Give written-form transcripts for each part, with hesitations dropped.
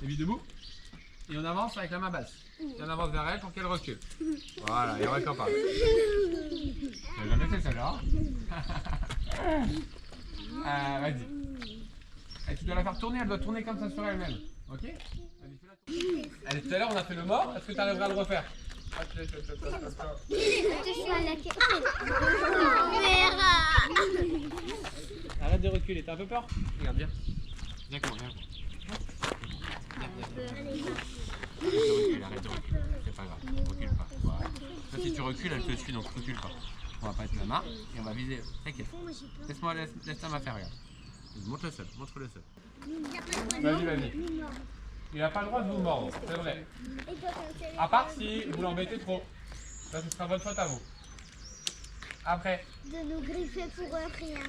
Baby debout. Et on avance avec la main basse. Et on avance vers elle pour qu'elle recule. Voilà, et on récompare. T'as jamais fait ça là? Vas-y. Et tu dois la faire tourner, elle doit tourner comme ça sur elle-même. Ok? Vas-y, fais-la tourner. Allez, tout à l'heure on a fait le mort, est-ce que tu arriveras à le refaire? Arrête de reculer, t'as un peu peur? Regarde, viens. Viens comment, viens. Arrête de reculer, c'est pas grave, recule pas. Voilà. Toi, si tu recules, elle te suit, donc recule pas. On va pas mettre la main et on va viser. T'inquiète. Laisse ta main faire, regarde. Montre-le seul, montre-le seul. Vas-y. Il n'a pas le droit de vous mordre, c'est vrai. À part si vous l'embêtez trop. Ça, ce sera votre faute à vous. Après. De nous griffer pour rien.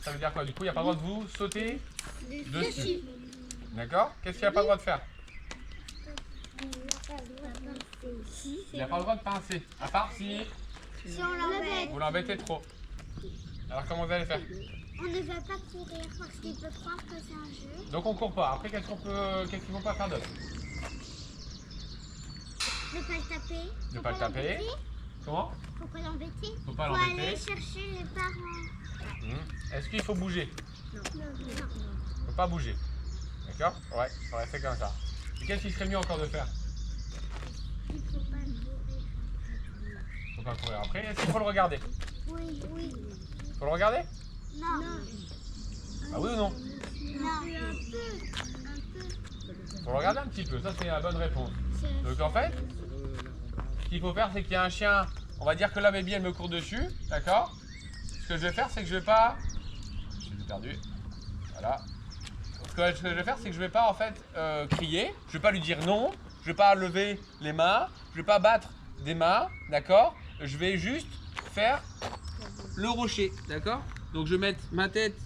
Ça veut dire quoi? Du coup, il n'y a pas le droit de vous sauter dessus. D'accord? Qu'est-ce qu'il n'a pas le droit de faire? Il n'a pas le droit de pincer. À part si vous l'embêtez trop. Alors, comment vous allez faire? On ne va pas courir parce qu'il peut croire que c'est un jeu. Donc, on ne court pas. Après, qu'est-ce qu'il ne faut pas faire d'autre? Ne pas le taper. Ne pas le taper. Comment? Faut pas l'embêter. Faut pas Faut l'embêter. aller chercher les parents. Est-ce qu'il faut bouger? Non. Faut pas bouger. D'accord? Ouais, on va rester comme ça. Et qu'est-ce qu'il serait mieux encore de faire? Il faut pas courir. Faut pas courir après. Est-ce qu'il faut le regarder? Oui. Faut le regarder? Non. Ah oui ou non? Non. Un peu. Faut le regarder un petit peu. Ça, c'est la bonne réponse. Donc en fait, ce qu'il faut faire, c'est qu'il y a un chien. On va dire que là, baby, elle me court dessus. D'accord? Ce que je vais faire, c'est que je vais pas... Je l'ai perdu. Voilà. Ce que je vais faire, c'est que je vais pas en fait crier. Je vais pas lui dire non. Je vais pas lever les mains. Je vais pas battre des mains. D'accord? Je vais juste faire le rocher. D'accord? Donc je vais mettre ma tête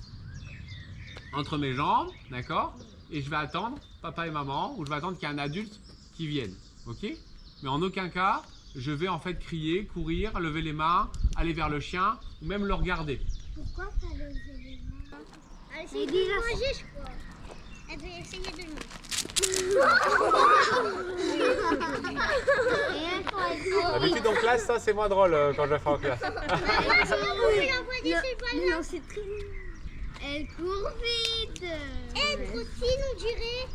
entre mes jambes. D'accord? Et je vais attendre papa et maman. Ou je vais attendre qu'il y ait un adulte qui vienne. Ok? Mais en aucun cas, je vais en fait crier, courir, lever les mains, aller vers le chien ou même le regarder. Pourquoi pas lever les mains? Elle essaye de le manger, je crois. Elle veut essayer de le manger. D'habitude en classe, ça c'est moins drôle quand je le fais en classe. Non, c'est très... Elle court vite. Elle trottine, on dirait.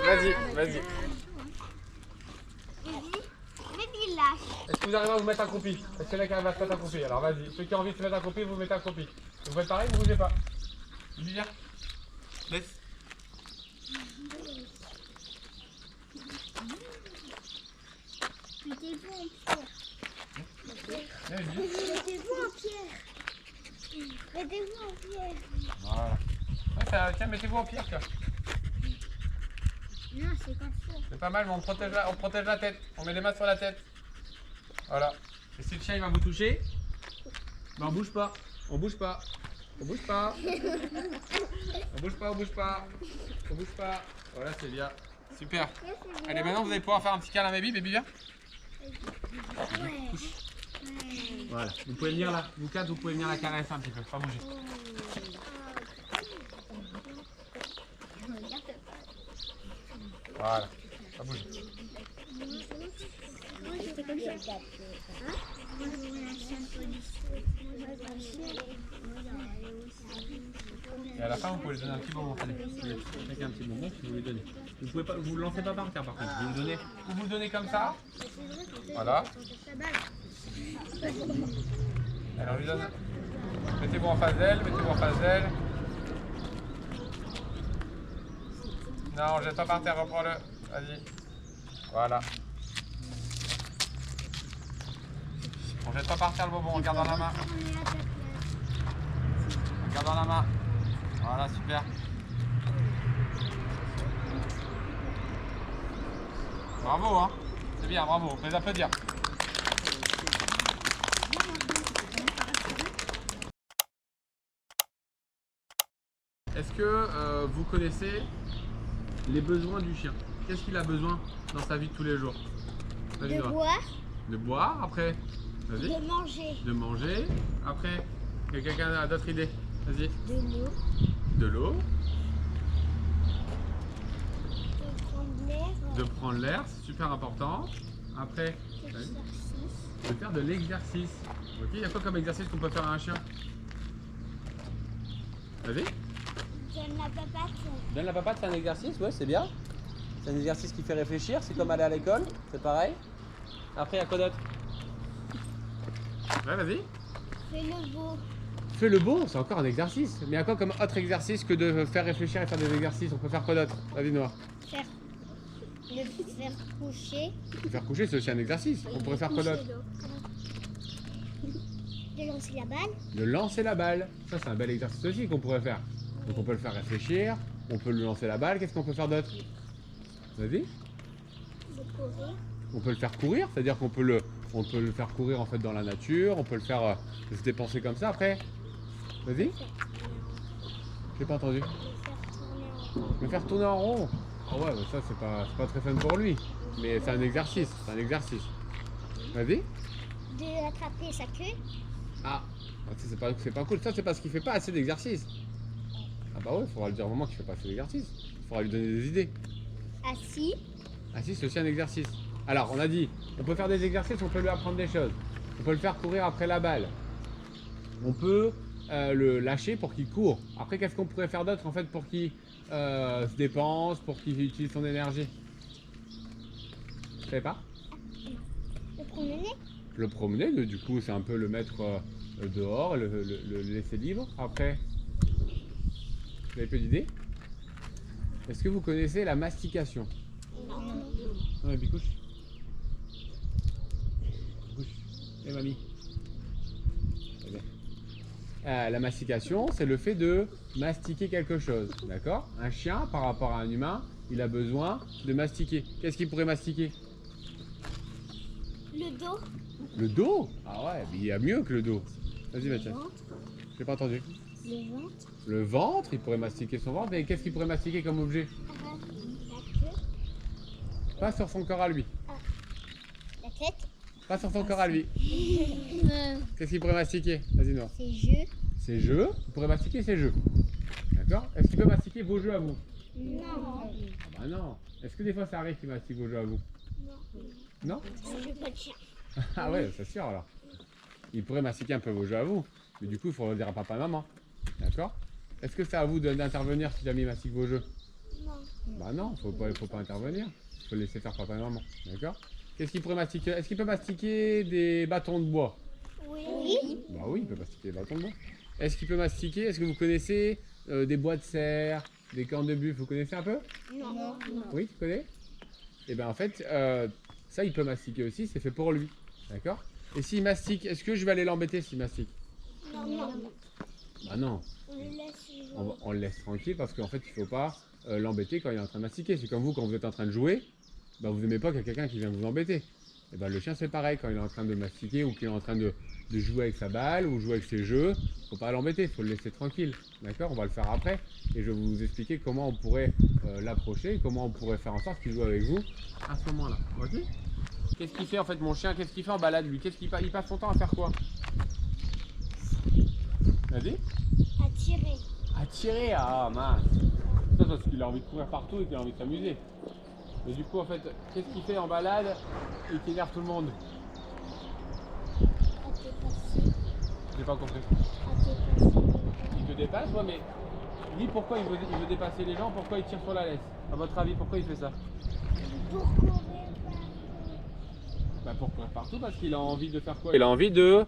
Vas-y. Baby lâche. Est-ce que vous arrivez à vous mettre accroupi? Est-ce que quelqu'un va se mettre accroupi? Alors vas-y, ceux qui ont envie de se mettre accroupi, vous mettez accroupi. Vous faites pareil, vous ne bougez pas. Viens. Laisse. Mettez-vous en pierre. Mettez-vous en pierre. Mettez-vous en pierre. Voilà. Ouais, tiens, mettez-vous en pierre, quoi. Non, c'est pas ça. C'est pas mal, mais on protège la tête. On met les mains sur la tête. Voilà. Et si le chien il va vous toucher, ben on bouge pas. On bouge pas. On bouge pas. On bouge pas, on bouge pas. On bouge pas. Voilà, c'est bien. Super. Allez, maintenant vous allez pouvoir faire un petit câlin à baby. Baby, viens. Ouais. Voilà. Vous pouvez venir là. Vous quatre, vous pouvez venir la caresser un petit peu. Pas bouger. Voilà. Pas bouger. Et à la fin, vous pouvez lui donner un petit moment. Allez, chacun un petit moment, puis vous lui donnez. Vous pouvez pas, vous le lancez pas par terre par contre. Vous le donnez, ou vous le donnez comme ça. Voilà. Alors, lui donne. Mettez-vous en face d'elle, mettez-vous en face d'elle. Non, jette pas par terre, reprends-le. Vas-y. Voilà. On jette pas par terre le bonbon, on garde dans la main. On garde dans la main. Voilà, super. Bravo, hein. C'est bien, bravo. On peut les applaudir. Est-ce que vous connaissez les besoins du chien? Qu'est-ce qu'il a besoin dans sa vie de tous les jours? De boire. De boire, après. Vas-y. De manger. De manger. Après, quelqu'un a d'autres idées? Vas-y. De l'eau. De l'eau. de prendre l'air, c'est super important. Après, de faire de l'exercice. Ok, il y a quoi comme exercice qu'on peut faire à un chien? Vas-y. Donne la papate. Donne la papate, c'est un exercice, ouais, c'est bien. C'est un exercice qui fait réfléchir, c'est comme aller à l'école, c'est pareil. Après, il y a quoi d'autre? Ouais, vas-y. Fais le beau. Fais le beau, c'est encore un exercice. Mais il y a quoi comme autre exercice que de faire réfléchir et faire des exercices? On peut faire quoi d'autre? Vas-y, Noah. Le faire coucher. Le faire coucher, c'est aussi un exercice. On pourrait faire quoi d'autre? De lancer la balle. De lancer la balle. Ça, c'est un bel exercice aussi qu'on pourrait faire. Donc, on peut le faire réfléchir, on peut lui lancer la balle. Qu'est-ce qu'on peut faire d'autre? Vas-y. De courir. On peut le faire courir, c'est-à-dire qu'on peut le faire courir en fait dans la nature. On peut le faire se dépenser comme ça après. Vas-y. J'ai pas entendu. Le faire tourner en rond. Le faire tourner en rond. Ah ouais, mais ça c'est pas très fun pour lui. Mais c'est un exercice, c'est un exercice. Vas-y. De attraper sa queue. Ah, c'est pas cool. Ça c'est parce qu'il fait pas assez d'exercice. Ah bah ouais, il faudra lui dire au moment qu'il fait pas assez d'exercice. Il faudra lui donner des idées. Assis. Ah si, c'est aussi un exercice. Alors, on a dit, on peut faire des exercices, on peut lui apprendre des choses. On peut le faire courir après la balle. On peut le lâcher pour qu'il court. Après, qu'est-ce qu'on pourrait faire d'autre en fait pour qu'il se dépense, pour qu'il utilise son énergie? Je sais pas. Le promener. Le promener, du coup, c'est un peu le mettre dehors, le laisser libre. Après, vous avez peu d'idées? Est-ce que vous connaissez la mastication? Non. Non, mais Bicouche. Bicouche. Et mamie. Eh bien. La mastication, c'est le fait de mastiquer quelque chose. D'accord? Un chien, par rapport à un humain, il a besoin de mastiquer. Qu'est-ce qu'il pourrait mastiquer? Le dos. Le dos? Ah ouais, mais il y a mieux que le dos. Vas-y, Mathias. J'ai pas entendu. Le ventre. Le ventre, il pourrait mastiquer son ventre. Et qu'est-ce qu'il pourrait mastiquer comme objet? La queue. Pas sur son corps à lui. La tête. Pas sur son corps à lui. Qu'est-ce qu'il pourrait mastiquer? Vas-y, Noah. Ses jeux. Ses jeux, il pourrait mastiquer ses jeux. D'accord? Est-ce qu'il peut mastiquer vos jeux à vous? Non. Ah bah non. Est-ce que des fois ça arrive qu'il mastique vos jeux à vous? Non. Je veux pas de chien. Ah ouais, c'est sûr alors. Il pourrait mastiquer un peu vos jeux à vous. Mais du coup, il faut le dire à papa et maman. D'accord? Est-ce que c'est à vous d'intervenir si jamais il mastique vos jeux? Non. Bah non, faut pas intervenir. Il faut laisser faire papa et maman. D'accord? Qu'est-ce qu'il pourrait mastiquer? Est-ce qu'il peut mastiquer des bâtons de bois? Oui. Bah oui, il peut mastiquer des bâtons de bois. Est-ce qu'il peut mastiquer? Est-ce que vous connaissez des bois de serre, des cornes de buffle? Vous connaissez un peu? Non. Oui, tu connais? Et bien en fait, ça il peut mastiquer aussi, c'est fait pour lui. D'accord? Et s'il mastique, est-ce que je vais aller l'embêter s'il mastique? Non. Bah non, On le laisse. on le laisse tranquille parce qu'en fait il faut pas l'embêter quand il est en train de mastiquer. C'est comme vous quand vous êtes en train de jouer, bah, vous n'aimez pas qu'il y ait quelqu'un qui vient vous embêter. Et ben le chien c'est pareil, quand il est en train de mastiquer ou qu'il est en train de jouer avec sa balle ou jouer avec ses jeux, faut pas l'embêter, il faut le laisser tranquille. D'accord? On va le faire après et je vais vous expliquer comment on pourrait l'approcher, comment on pourrait faire en sorte qu'il joue avec vous à ce moment-là. Ok? Qu'est-ce qu'il fait en fait mon chien? Qu'est-ce qu'il fait en balade lui? Il passe son temps à faire quoi? Vas-y. À tirer. À tirer? Ah mince. Ça parce qu'il a envie de courir partout et qu'il a envie de s'amuser. Mais du coup en fait, qu'est-ce qu'il fait en balade et qui énerve tout le monde? À dépasser. J'ai pas compris. À dépasser. Il te dépasse, ouais, mais dis pourquoi il veut dépasser les gens, pourquoi il tire sur la laisse? À votre avis, pourquoi il fait ça? Pour courir. Bah pour courir partout parce qu'il a envie de faire quoi? Il a envie de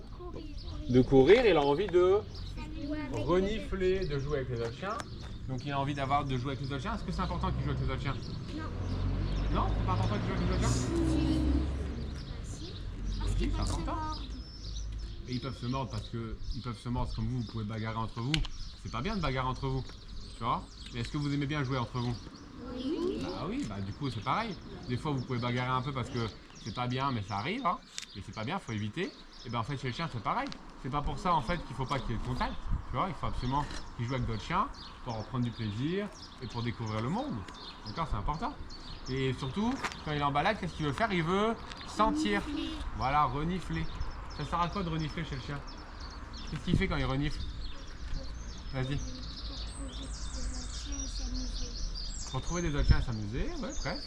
courir, il a envie de renifler, de jouer avec les autres chiens. Donc il a envie de jouer avec les autres chiens. Est-ce que c'est important qu'il joue avec les autres chiens? Non, c'est pas important qu'il joue avec les autres chiens? Parce Si, qu'il c'est va se important. mordre. Et ils peuvent se mordre parce que ils peuvent se mordre comme vous pouvez bagarrer entre vous. C'est pas bien de bagarrer entre vous, tu vois? Mais est-ce que vous aimez bien jouer entre vous? Oui. Bah oui, bah du coup c'est pareil. Des fois vous pouvez bagarrer un peu parce que c'est pas bien, mais ça arrive, hein. Mais c'est pas bien, faut éviter. Et ben en fait chez les chiens c'est pareil. C'est pas pour ça en fait qu'il faut pas qu'il y ait de contact. Tu vois, il faut absolument qu'il joue avec d'autres chiens pour en prendre du plaisir et pour découvrir le monde. D'accord, c'est important. Et surtout, quand il est en balade, qu'est-ce qu'il veut faire? Il veut sentir. Voilà, renifler. Ça sert à quoi de renifler chez le chien? Qu'est-ce qu'il fait quand il renifle? Vas-y. Pour trouver des autres chiens et s'amuser. Pour trouver des autres chiens à s'amuser, ouais, presque.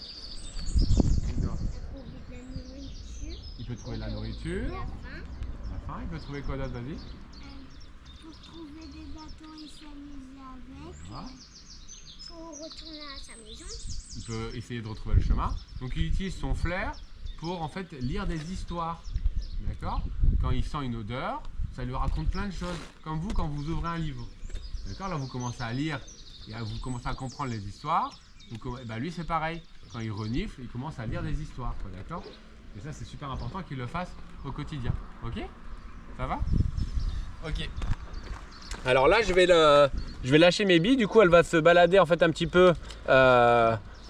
Il peut trouver de la nourriture. La faim, il peut trouver quoi d'autre, vas-y. Pour trouver des bâtons et s'amuser avec. Voilà. Pour retourner à sa maison. Il peut essayer de retrouver le chemin. Donc il utilise son flair pour en fait lire des histoires. D'accord? Quand il sent une odeur, ça lui raconte plein de choses. Comme vous, quand vous ouvrez un livre. D'accord? Là, vous commencez à lire et vous commencez à comprendre les histoires. Bah, lui, c'est pareil. Quand il renifle, il commence à lire des histoires. D'accord? Et ça, c'est super important qu'il le fasse au quotidien. Ok? Ça va? Ok. Alors là, je vais lâcher mes billes. Du coup, elle va se balader en fait un petit peu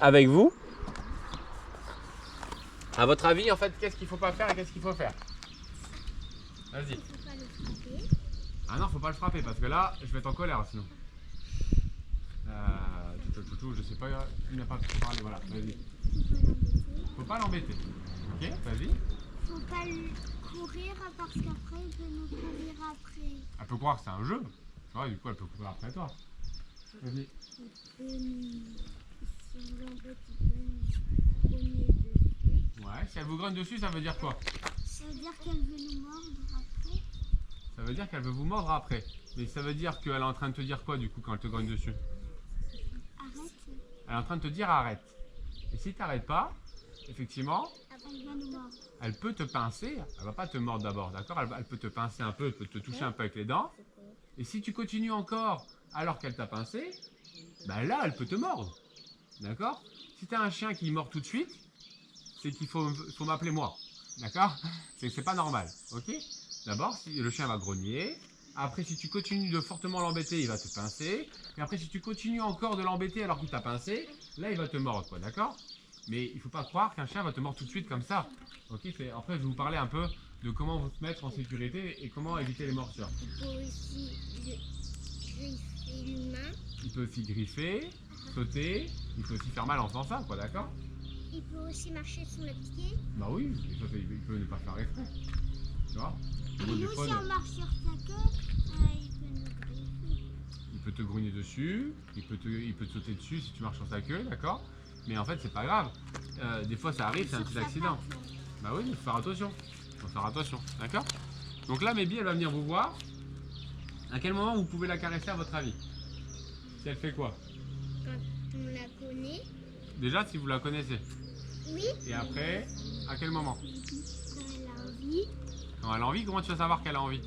avec vous. À votre avis, en fait, qu'est-ce qu'il ne faut pas faire et qu'est-ce qu'il faut faire? Vas-y. Faut pas le frapper. Ah non, faut pas le frapper parce que là, je vais être en colère sinon. Je sais pas, il n'a pas pu parler, voilà, vas-y. Faut pas l'embêter. Ok, vas-y. Faut pas courir parce qu'après il peut nous courir après. Elle peut croire que c'est un jeu. Tu vois, du coup, elle peut courir après toi. Vas-y. Si on l'embête, il peut nous grogner dessus. Ouais, si elle vous grogne dessus, ça veut dire quoi? Ça veut dire qu'elle veut nous mordre après. Ça veut dire qu'elle veut vous mordre après. Mais ça veut dire qu'elle est en train de te dire quoi du coup quand elle te grogne dessus? Arrête. Elle est en train de te dire arrête. Et si tu n'arrêtes pas, effectivement, Elle va nous mordre. elle peut te pincer. Elle va pas te mordre d'abord, d'accord? Elle peut te pincer un peu, elle peut te toucher un peu avec les dents. Et si tu continues encore alors qu'elle t'a pincé, bah là, elle peut te mordre. D'accord? Si tu as un chien qui mord tout de suite, c'est qu'il faut m'appeler moi. D'accord? C'est pas normal. Ok? D'abord, si le chien va grogner. Après, si tu continues de fortement l'embêter, il va te pincer. Et après, si tu continues encore de l'embêter alors qu'il t'a pincé, là, il va te mordre, quoi, d'accord? Mais il ne faut pas croire qu'un chien va te mordre tout de suite comme ça. Ok? Après, je vais vous parler un peu de comment vous se mettre en sécurité et comment éviter les morsures. Il peut aussi griffer l'humain. Il peut aussi griffer, sauter, il peut aussi faire mal en faisant ça, quoi, d'accord? Il peut aussi marcher sur le pied. Bah oui, et ça, il peut ne pas faire exprès. Tu vois? Moi, des Nous, fois, si on marche sur sa queue, il peut nous griffer. il peut te grogner dessus, il peut te sauter dessus si tu marches sur sa queue, d'accord? Mais en fait, c'est pas grave. Des fois, ça arrive, c'est un petit accident. Bah oui, il faut faire attention. Faut faire attention, d'accord? Donc là, Maybe, elle va venir vous voir. À quel moment vous pouvez la caresser à votre avis? Si elle fait quoi? Quand on la connaît. Déjà, si vous la connaissez. Oui. Et après, à quel moment? Quand elle a envie. Quand elle a envie, comment tu vas savoir qu'elle a envie?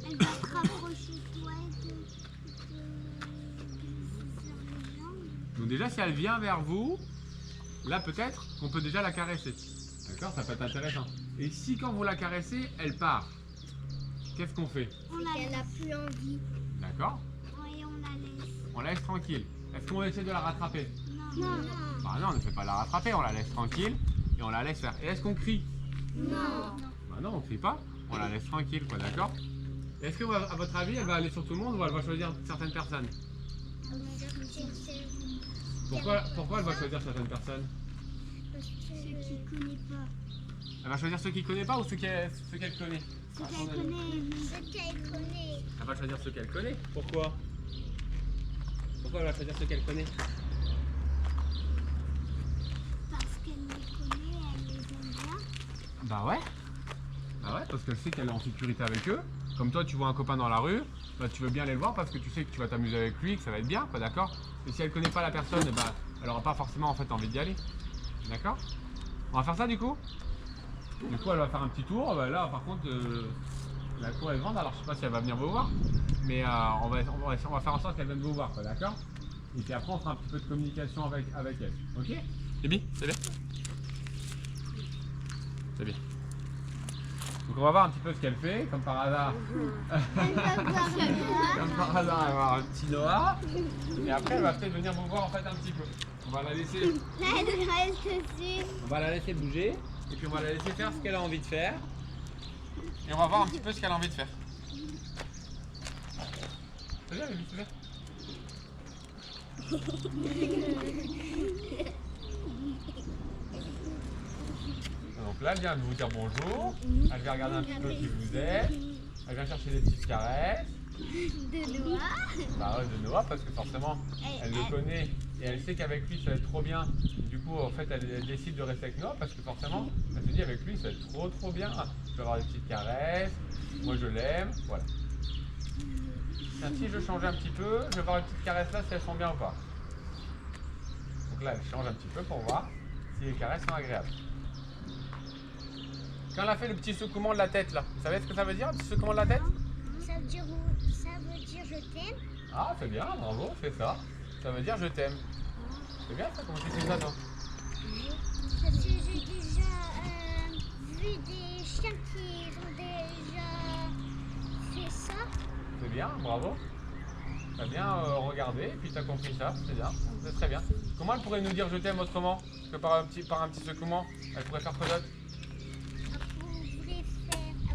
Elle va te rapprocher de toi et te glisser sur les jambes. Donc déjà, si elle vient vers vous, là peut-être qu'on peut déjà la caresser. D'accord? Ça peut être intéressant. Et si quand vous la caressez, elle part, qu'est-ce qu'on fait? Elle a plus envie. D'accord? Et on la laisse. On la laisse tranquille. Est-ce qu'on essaie de la rattraper? Non. Bah non, on ne fait pas la rattraper, on la laisse tranquille et on la laisse faire. Et est-ce qu'on crie? Non. Bah non, on crie pas, on la laisse tranquille, quoi, d'accord? Est-ce que, à votre avis, elle va aller sur tout le monde ou elle va choisir certaines personnes? Pourquoi elle va choisir certaines personnes? Ceux qui ne connaissent pas. Elle va choisir ceux qu'elle connaît pas ou ceux qu'elle connaît? Ceux qu'elle connaît. Ceux qu'elle connaît. Elle va choisir ceux qu'elle connaît. Pourquoi? Pourquoi elle va choisir ceux qu'elle connaît? Parce qu'elle les connaît, elle les aime bien. Bah ouais. Bah ouais, parce qu'elle sait qu'elle est en sécurité avec eux. Comme toi, tu vois un copain dans la rue, bah tu veux bien aller le voir parce que tu sais que tu vas t'amuser avec lui, que ça va être bien, quoi, d'accord? Et si elle connaît pas la personne, eh bah, elle aura pas forcément en fait envie d'y aller. D'accord? On va faire ça du coup? Du coup, elle va faire un petit tour. Bah, là, par contre, la cour est grande, alors je sais pas si elle va venir vous voir. Mais on va faire en sorte qu'elle vienne vous voir, quoi, d'accord? Et puis après, on fera un petit peu de communication avec elle. Ok? Bibi, c'est bien? C'est bien. Donc on va voir un petit peu ce qu'elle fait, comme par hasard. Comme par hasard, elle va avoir un petit Noah. Et après, elle va peut-être venir vous voir en fait un petit peu. On va la laisser. On va la laisser bouger. Et puis on va la laisser faire ce qu'elle a envie de faire. Et on va voir un petit peu ce qu'elle a envie de faire. C'est bien, Bibi, c'est bien. Donc là, elle vient de vous dire bonjour. Elle vient regarder un petit peu qui vous êtes. Elle vient chercher des petites caresses. De Noah. Bah ouais, de Noah, parce que forcément, elle le connaît Et elle sait qu'avec lui, ça va être trop bien. Et du coup, en fait, elle décide de rester avec nous parce que forcément, elle se dit avec lui, ça va être trop bien. Je vais avoir des petites caresses. Moi, je l'aime. Voilà. Tiens, si je change un petit peu, je vais voir les petites caresses là si elles sont bien ou pas. Donc là, elle change un petit peu pour voir si les caresses sont agréables. Quand elle a fait le petit secouement de la tête là, vous savez ce que ça veut dire, le petit secouement de la tête? Ça veut dire je t'aime. Ah, c'est bien, bravo, fais ça. Ça veut dire je t'aime. C'est bien ça, comment tu fais ça toi? Parce que j'ai déjà vu des chiens qui ont déjà fait ça. C'est bien, bravo. T'as bien regardé et puis t'as compris ça, c'est bien, c'est très bien. Comment elle pourrait nous dire je t'aime autrement que par un petit secouement? Elle pourrait faire quoi d'autre? Elle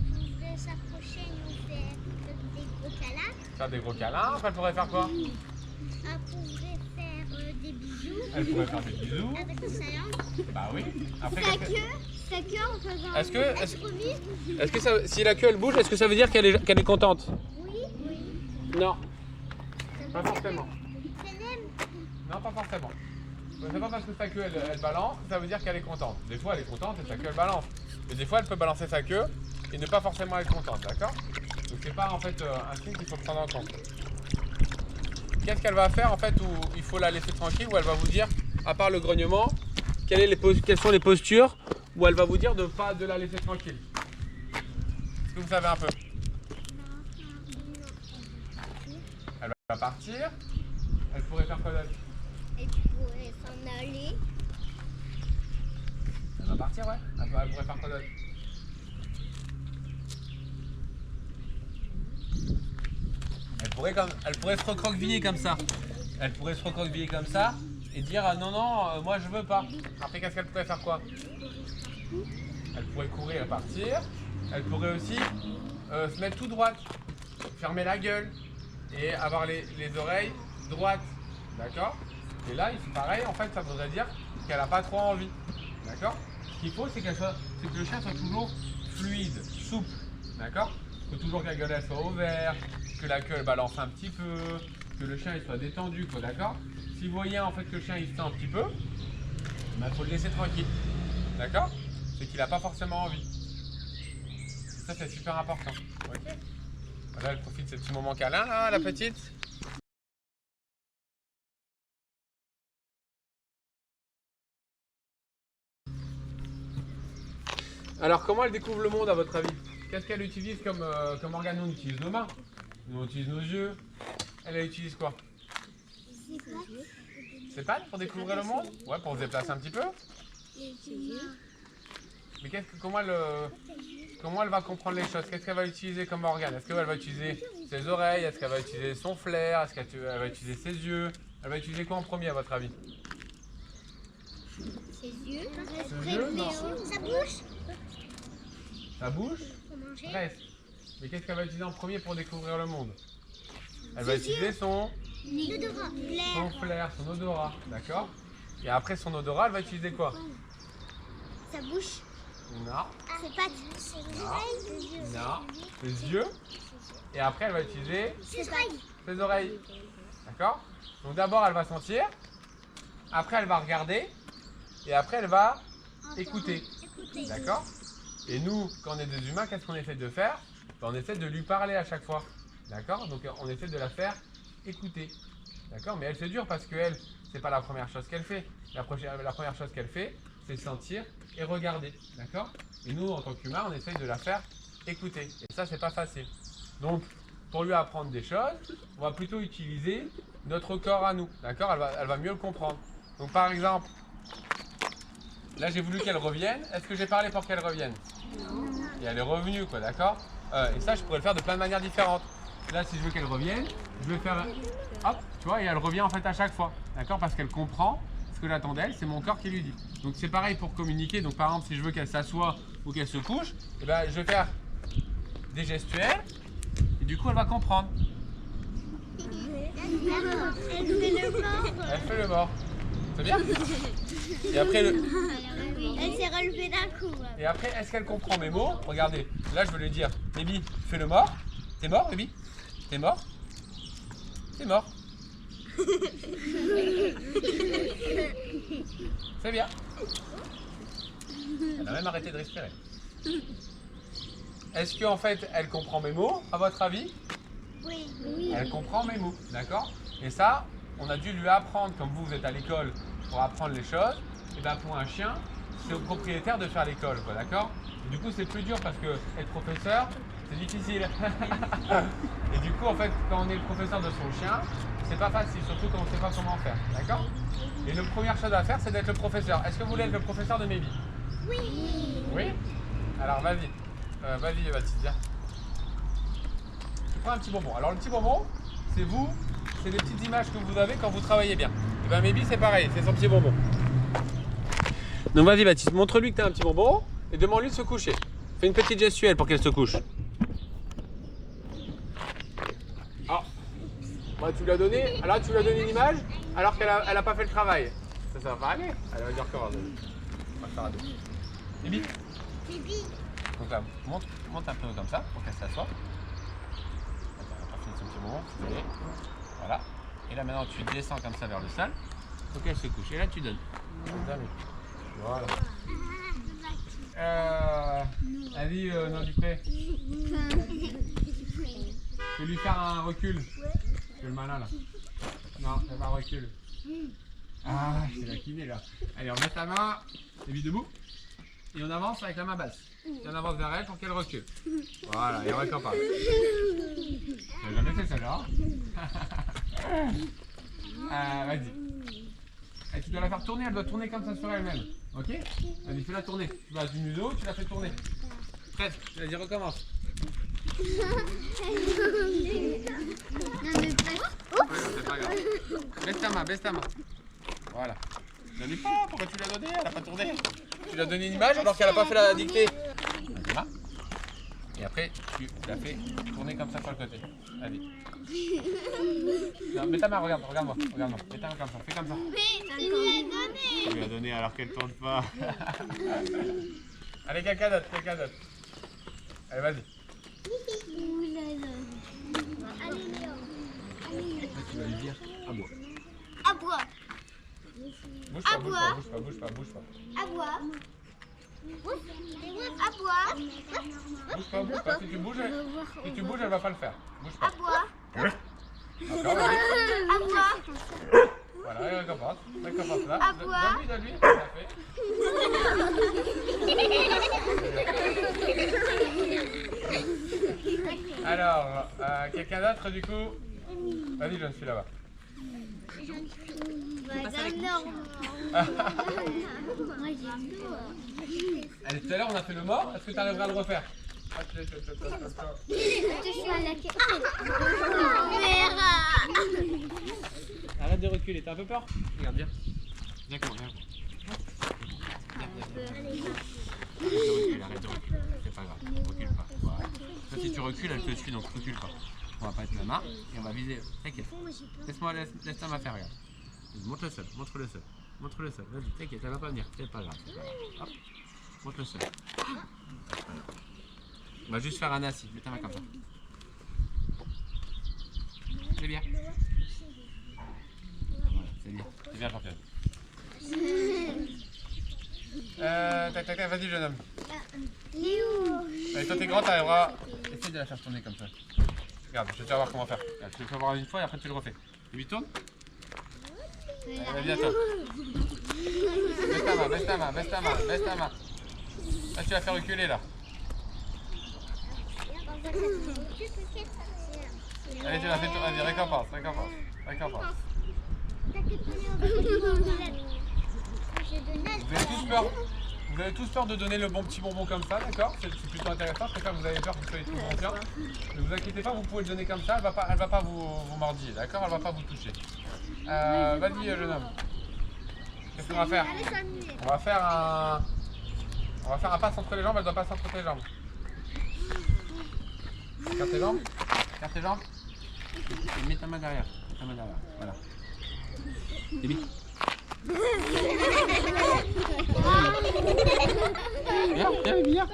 pourrait s'approcher et nous faire des gros câlins. Faire des gros câlins, après elle pourrait faire quoi? Elle pourrait faire des bisous. Elle pourrait faire des bisous. Avec sa langue. Bah oui. Après, Sa queue en faisant. Est-ce que ça, si la queue elle bouge, est-ce que ça veut dire qu'elle est contente? Oui. Non. Pas forcément. Elle aime. Non, pas forcément. C'est pas parce que sa queue elle balance que ça veut dire qu'elle est contente. Des fois elle est contente et sa queue elle balance. Mais des fois elle peut balancer sa queue et ne pas forcément être contente, d'accord? Donc c'est pas en fait un signe qu'il faut prendre en compte. Qu'est-ce qu'elle va faire en fait où il faut la laisser tranquille, où elle va vous dire, à part le grognement, quelles sont les postures où elle va vous dire de pas de la laisser tranquille? Est-ce que vous savez un peu? Elle va partir. Elle pourrait faire quoi d'autre? Elle pourrait s'en aller. Elle va partir, ouais. Elle pourrait faire quoi d'autre? Elle pourrait se recroqueviller comme ça. Elle pourrait se recroqueviller comme ça et dire ah, non, moi je veux pas. Après, qu'est-ce qu'elle pourrait faire quoi? Elle pourrait courir et partir. Elle pourrait aussi se mettre tout droite, fermer la gueule et avoir les oreilles droites. D'accord? Et là, c'est pareil, en fait, ça voudrait dire qu'elle n'a pas trop envie. D'accord? Ce qu'il faut, c'est que le chien soit toujours fluide, souple. D'accord? Il faut toujours que la gueule elle soit ouverte, que la queue elle balance un petit peu, que le chien il soit détendu, quoi, d'accord? Si vous voyez en fait que le chien il se tend un petit peu, il faut le laisser tranquille. D'accord? C'est qu'il n'a pas forcément envie. Ça, c'est super important. Ok? Voilà, elle profite de ce petit moment câlin, là, la petite. Alors, comment elle découvre le monde, à votre avis? Qu'est-ce qu'elle utilise comme organe? Nous, on utilise nos mains. Nous, on utilise nos yeux. Elle utilise quoi? Ses pattes pour découvrir le monde? Ouais, pour se déplacer un petit peu. Mais comment elle va comprendre les choses? Qu'est-ce qu'elle va utiliser comme organe? Est-ce qu'elle va utiliser ses oreilles? Est-ce qu'elle va utiliser son flair? Est-ce qu'elle va utiliser ses yeux? Elle va utiliser quoi en premier, à votre avis? Ses yeux. Non. Sa bouche. Sa bouche? Pour manger. Reste. Mais qu'est-ce qu'elle va utiliser en premier pour découvrir le monde? Elle va utiliser son flair, son odorat, d'accord? Et après son odorat, elle va utiliser quoi? Sa bouche. Non. Ses pattes. Ses oreilles. Non. Ses yeux. Et après, elle va utiliser ses oreilles. D'accord? Donc d'abord, elle va sentir. Après, elle va regarder. Et après, elle va écouter. D'accord? Et nous, quand on est des humains, qu'est-ce qu'on essaie de faire? On essaie de lui parler à chaque fois. D'accord? Donc on essaie de la faire écouter. D'accord? Mais elle c'est dur parce qu'elle, c'est pas la première chose qu'elle fait. La première chose qu'elle fait, c'est sentir et regarder. D'accord? Et nous, en tant qu'humains, on essaye de la faire écouter. Et ça, c'est pas facile. Donc, pour lui apprendre des choses, on va plutôt utiliser notre corps à nous. D'accord? Elle va mieux le comprendre. Donc, par exemple, là, j'ai voulu qu'elle revienne. Est-ce que j'ai parlé pour qu'elle revienne? Non. Et elle est revenue, quoi, d'accord? Et ça, je pourrais le faire de plein de manières différentes. Là, si je veux qu'elle revienne, je vais faire... Hop, tu vois, et elle revient en fait à chaque fois. D'accord? Parce qu'elle comprend ce que j'attends d'elle, c'est mon corps qui lui dit. Donc, c'est pareil pour communiquer. Donc, par exemple, si je veux qu'elle s'assoie ou qu'elle se couche, eh ben, je vais faire des gestuels. Et du coup, elle va comprendre. Elle fait le mort. Elle fait le mort. C'est bien? Et après, Elle s'est relevée d'un coup. Et après, est-ce qu'elle comprend mes mots? Regardez, là je veux lui dire, Baby, fais le mort. T'es mort, Baby? T'es mort? T'es mort. C'est bien. Elle a même arrêté de respirer. Est-ce qu'en fait, elle comprend mes mots, à votre avis? Oui. Elle comprend mes mots, d'accord? Et ça, on a dû lui apprendre, comme vous êtes à l'école pour apprendre les choses, et bien pour un chien, c'est au propriétaire de faire l'école, quoi, d'accord? Du coup, c'est plus dur parce que être professeur, c'est difficile. Et du coup, en fait, quand on est le professeur de son chien, c'est pas facile, surtout quand on ne sait pas comment faire, d'accord? Et la première chose à faire, c'est d'être le professeur. Est-ce que vous voulez être le professeur de Maybe? Oui. Oui? Alors, vas-y. Vas-y, Baptiste, viens. Tu prends un petit bonbon. Alors, le petit bonbon, c'est vous, c'est les petites images que vous avez quand vous travaillez bien. Et bien, Maybe, c'est pareil, c'est son petit bonbon. Donc, vas-y, Baptiste, montre-lui que tu as un petit bonbon et demande-lui de se coucher. Fais une petite gestuelle pour qu'elle se couche. Ah, bah, tu lui as donné, alors tu lui as donné une image alors qu'elle a pas fait le travail. Ça va pas aller. Elle va dire comment. On va faire à deux. Maybe. Bibi. Donc là, monte un peu comme ça pour qu'elle s'assoie. Attends, on va finir son petit moment. Voilà. Et là maintenant tu descends comme ça vers le sol. Faut qu'elle se couche. Et là tu donnes. Voilà. Vas-y, non du pré. Je vais lui faire un recul. C'est le malin là. Non, fais pas un recul. Ah, je t'ai laquiné là. Allez, on met ta main. Et puis debout. Et on avance avec la main basse. Et on avance vers elle pour qu'elle recule. Voilà, et on récompense. J'ai jamais fait celle-là. Vas-y. Et tu dois la faire tourner, elle doit tourner comme ça sur elle-même. Ok? Vas-y, fais-la tourner. Tu vas du museau, tu la fais tourner. Prête? Vas-y, recommence. C'est pas grave. Baisse ta main. Voilà. Ne dis pas, pourquoi tu l'as donné? Elle n'a pas tourné. Tu lui as donné une image alors qu'elle n'a pas fait la dictée. Voilà. Et après, tu la fais tourner comme ça sur le côté. Vas-y. Non, mets ta main, regarde-moi. Mets ta main comme ça, fais comme ça. Mais tu lui as donné. Tu lui as donné alors qu'elle ne tourne pas. Allez, quelqu'un d'autre. Allez, vas-y. Allez, Léo. Tu vas lui dire à bois. À bois. Bouge pas. À bois. À bois. Bouge pas. Si tu bouges, elle va pas le faire. Bouge pas. À bois. D'accord, vas-y. À bois. Voilà, et récompense là. À bois. Donne-lui, ça fait. Alors, quelqu'un d'autre du coup? Vas-y, je suis là-bas. Allez, tout à l'heure on a fait le mort, est-ce que tu arriveras à le refaire? Arrête de reculer, t'as un peu peur? Regarde, viens. Viens, comment, viens. Arrête de reculer, c'est pas grave, recule pas. Voilà. Toi, si tu recules, elle te suit, donc recule pas. On va pas mettre la main et on va viser. T'inquiète. Laisse ta main faire, regarde. Montre le sol. Vas-y, t'inquiète, elle va pas venir. C'est pas grave. Hop. Montre le sol. Voilà. On va juste faire un assis. Mets ta main comme ça. C'est bien. Voilà, c'est bien. C'est bien, championne. Tac, vas-y, jeune homme. Allez, toi, t'es grand, t'arriveras. Essaye de la faire tourner comme ça. Regarde, je vais te faire voir comment faire. Regarde, tu le fais voir une fois et après tu le refais. Tu lui tournes. Allez, viens toi. Baisse ta main. Là, tu vas faire reculer là. Allez, tu l'as fait tourner. Vas-y, récompense. Vous avez tous peur de donner le bon petit bonbon comme ça, d'accord? C'est plutôt intéressant, je préfère que vous avez peur que vous soyez tous conscients. Ne vous inquiétez pas, vous pouvez le donner comme ça, elle va pas vous mordiller, d'accord? Elle va pas vous toucher. Vas-y, jeune homme. Qu'est-ce qu'on va faire? On va faire un passe entre les jambes, elle doit passer entre tes jambes. Carte tes jambes. Et mets ta main derrière. Voilà. Débi. Viens.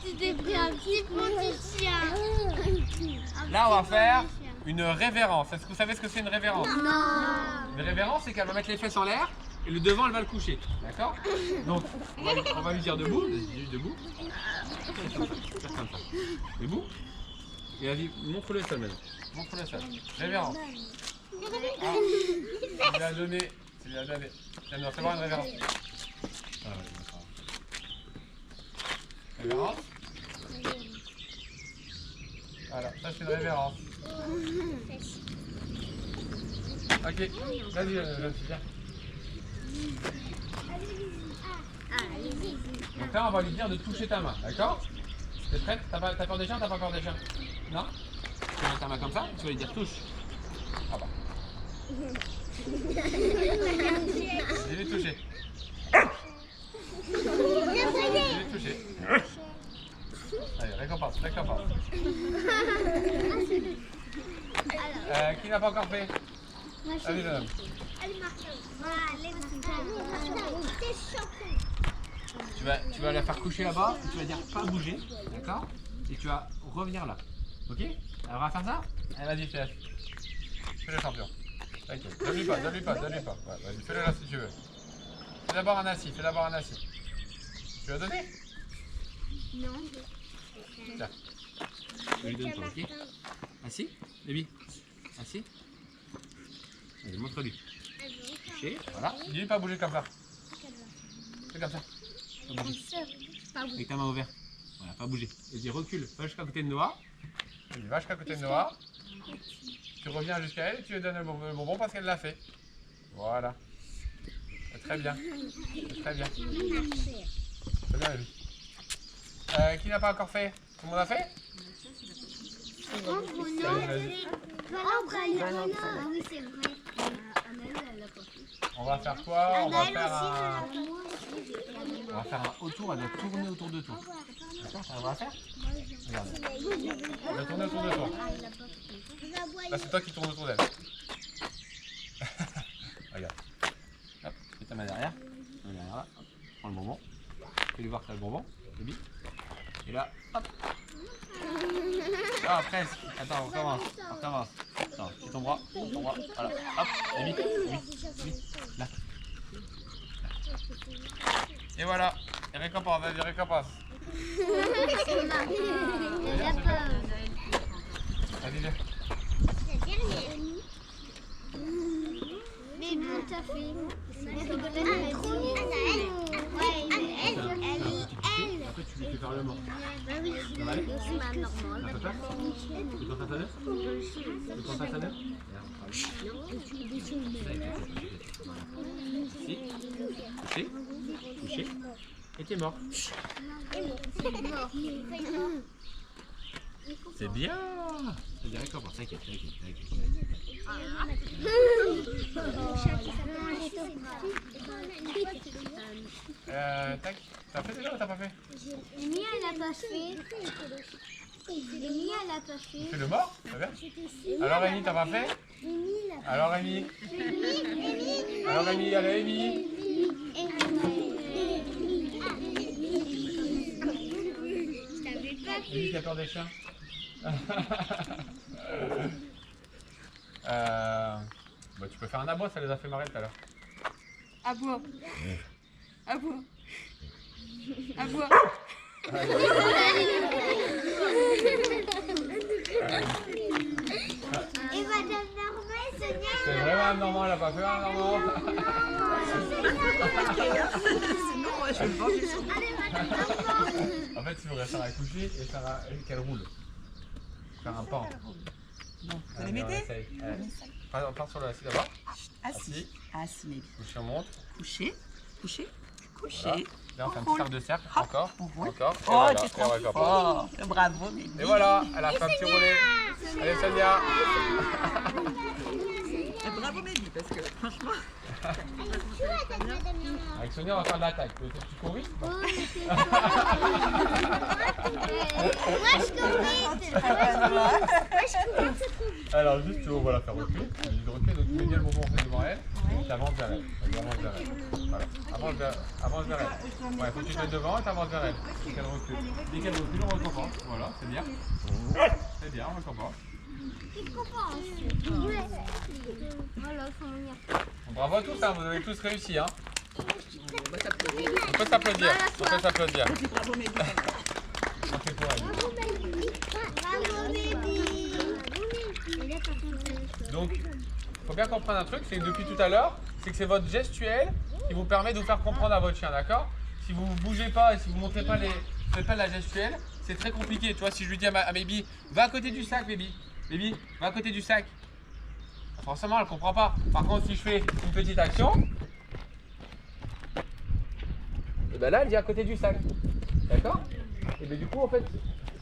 Tu t'es pris un petit petit une révérence. Est-ce que vous savez ce que c'est une révérence? Non. Une révérence, c'est qu'elle va mettre les fesses en l'air et le devant, elle va le coucher. D'accord? Donc, on va lui dire debout. Vas-y, debout. Faire comme ça. Debout. Et vas-y, montre-le seul maintenant. Montre-le seul. Révérence. Ah, tu lui as donné. Tu lui as donné. Tiens, non, c'est voir une révérence. Ah, ouais, d'accord. Révérence. Voilà, ça c'est une révérence. Ok, vas-y, jeune fille, viens. Donc là, on va lui dire de toucher ta main, d'accord? T'es prête? T'as peur des chiens? T'as pas peur des chiens? Non? Tu mets ta main comme ça, tu vas lui dire touche. Ah bah. Dis-lui toucher. Dis-lui toucher. Allez, récompense, récompense. Qui n'a pas encore fait? Allez, jeune homme. Tu vas la faire coucher là-bas, et tu vas dire pas bouger, d'accord? Et tu vas revenir là. Ok? Alors on va faire ça? Allez, vas-y, fais le champion. T'inquiète, donne-lui pas. Ouais, vas-y, fais-le là si tu veux. Fais d'abord un assis, Tu vas donner? Non. Tiens. Je lui donne toi, ok? Assis? Baby? Assis? Allez, montre-lui. Touché, voilà. Dis-lui pas bouger comme ça. Fais comme ça. Pas bouger. Avec ta main ouverte. Voilà, pas bouger. Et dis recule, va jusqu'à côté de Noah. Va jusqu'à côté de Noah. Tu reviens jusqu'à elle et tu lui donnes le bonbon parce qu'elle l'a fait. Voilà. C'est très bien. C'est très bien. C'est bien, lui. Qui n'a pas encore fait? Tout le monde a fait? On va faire quoi? On va faire un autour, elle doit tourner autour de toi. D'accord, ça va faire? Regarde. Elle va tourner autour de toi. Là, c'est toi qui tournes autour d'elle. Regarde. Hop, mets ta main derrière. Derrière là. Hop. Prends le bonbon. Fais-lui voir que t'as le bonbon. Baby. Et là, hop. Ah, presque. Attends, on recommence. Attends, c'est ton bras. Voilà. Hop. Baby. Oui. Là. Et voilà. Et récompense, vas-y, récompense. Allez, viens. Mais bon, t'as fait. Après, tu lui fais faire le mort. Ça va aller? Ça peut faire? Tu peux faire ta neuf? Tu peux faire ta neuf? Touché. Et t'es mort. C'est bien. C'est bien, récompense. T'inquiète. Tac. T'as fait déjà ou t'as pas fait? Mia, elle a pas fait. Tu fais le mort? Très bien. Alors Amy, t'as pas fait? Alors Amy, allez Amy. Amy qui a peur des chiens. Bah, tu peux faire un abois, ça les a fait marrer tout à l'heure. Aboie. Et Madame Normand, Sonia. C'est vraiment un normand, elle a pas fait un normand. Sinon, je vais me venger sur moi. En fait, il faudrait faire un coucher et faire qu'elle roule. Faire un pan. Bon, vous allez m'aider? On part sur le assis d'abord. Assis, baby. Coucher, on monte. Coucher. Voilà. Là, on fait un petit cercle de cercle. Encore. On roule. Encore. Et Oh, voilà. t'es Et trop on récompense. fort. Bravo, baby. Et voilà, elle a fait un petit roulé. Allez, Sonia. Et bravo, baby, parce que franchement. Avec Sonia, on va faire de l'attaque. Tu courir? Moi, je Alors, juste, on va la faire reculer. Donc, tu mets bien le bonbon devant elle. Tu avances vers elle. Voilà. Avance vers elle. Ouais, faut que tu te mettes devant et tu avances vers elle. Dès qu'elle recule. Dès qu'elle recule, on récompense. Voilà, c'est bien. C'est bien, on récompense. Voilà, faut venir. Bon, bravo à tous, hein, vous avez tous réussi. Hein. On va s'applaudir. On peut s'applaudir. On peut s'applaudir. Bravo, Mehdi. On fait quoi, Annie? Bravo, baby. Donc, il faut bien comprendre un truc, c'est que depuis tout à l'heure, c'est que c'est votre gestuelle qui vous permet de vous faire comprendre à votre chien, d'accord? Si vous ne bougez pas et si vous ne montrez pas faites pas la gestuelle, c'est très compliqué. Tu vois, si je lui dis à Baby, va à côté du sac, Baby. Baby, va à côté du sac. Forcément, elle ne comprend pas. Par contre, si je fais une petite action, et ben là, elle dit à côté du sac. D'accord? Et bien du coup, en fait,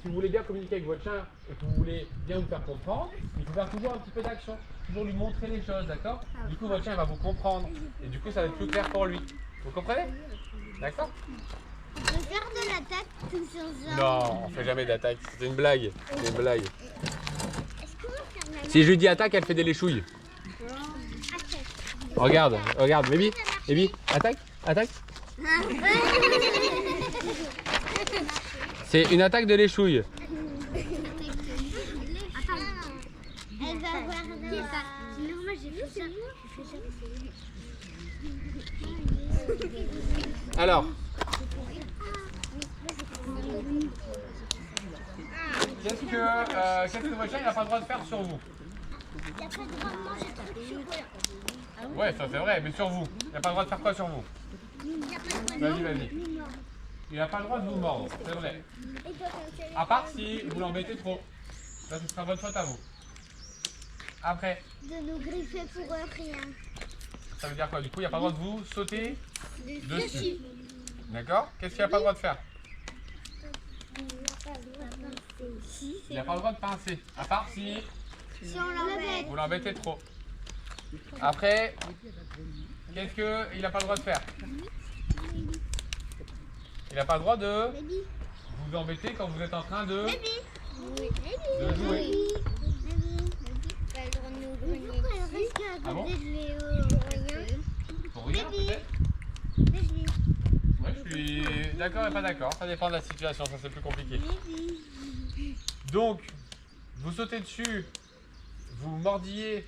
si vous voulez bien communiquer avec votre chien et que vous voulez bien vous faire comprendre, il faut faire toujours un petit peu d'action. Toujours lui montrer les choses, d'accord? Du coup, votre chien il va vous comprendre. Et du coup, ça va être plus clair pour lui. Vous comprenez? D'accord? On peut faire de l'attaque tout sur ça. Non, on fait jamais d'attaque. C'est une blague. C'est une blague. Est-ce qu'on va faire la Si je lui dis attaque, elle fait des léchouilles. attaque? Regarde, regarde, Baby. Baby, attaque, attaque. C'est une attaque de l'échouille. Attends. Elle va voir ça. Non, moi j'ai fait ça. Alors, qu'est-ce que votre chien n'a pas le droit de faire sur vous? Il n'y a pas de droit de manger trop de chocolat. Ouais, ça c'est vrai, mais sur vous. Il n'a pas le droit de faire quoi sur vous? Il n'y a pas de droit de Vas-y, vas-y. Il n'a pas le droit de vous mordre, c'est vrai. À part si vous l'embêtez trop. Là, ce sera votre faute à vous. Après, de nous griffer pour rien. ça veut dire quoi? Du coup, il n'y a pas le droit de vous sauter dessus. D'accord? Qu'est-ce qu'il n'a pas le droit de faire? Il n'a pas le droit de pincer. À part si Si on l'embête. vous l'embêtez trop. Après, qu'est-ce qu'il n'a pas le droit de faire? Il n'a pas le droit de Baby. vous embêter quand vous êtes en train de Oui. jouer. Pas le droit de nous grignoter. Pourquoi elle reste à Ah bon? côté de Léo? Rien. Pour rien, peut-être? Baby. Moi, je suis d'accord et pas d'accord. Ça dépend de la situation, ça c'est plus compliqué. Donc, vous sautez dessus, vous mordillez,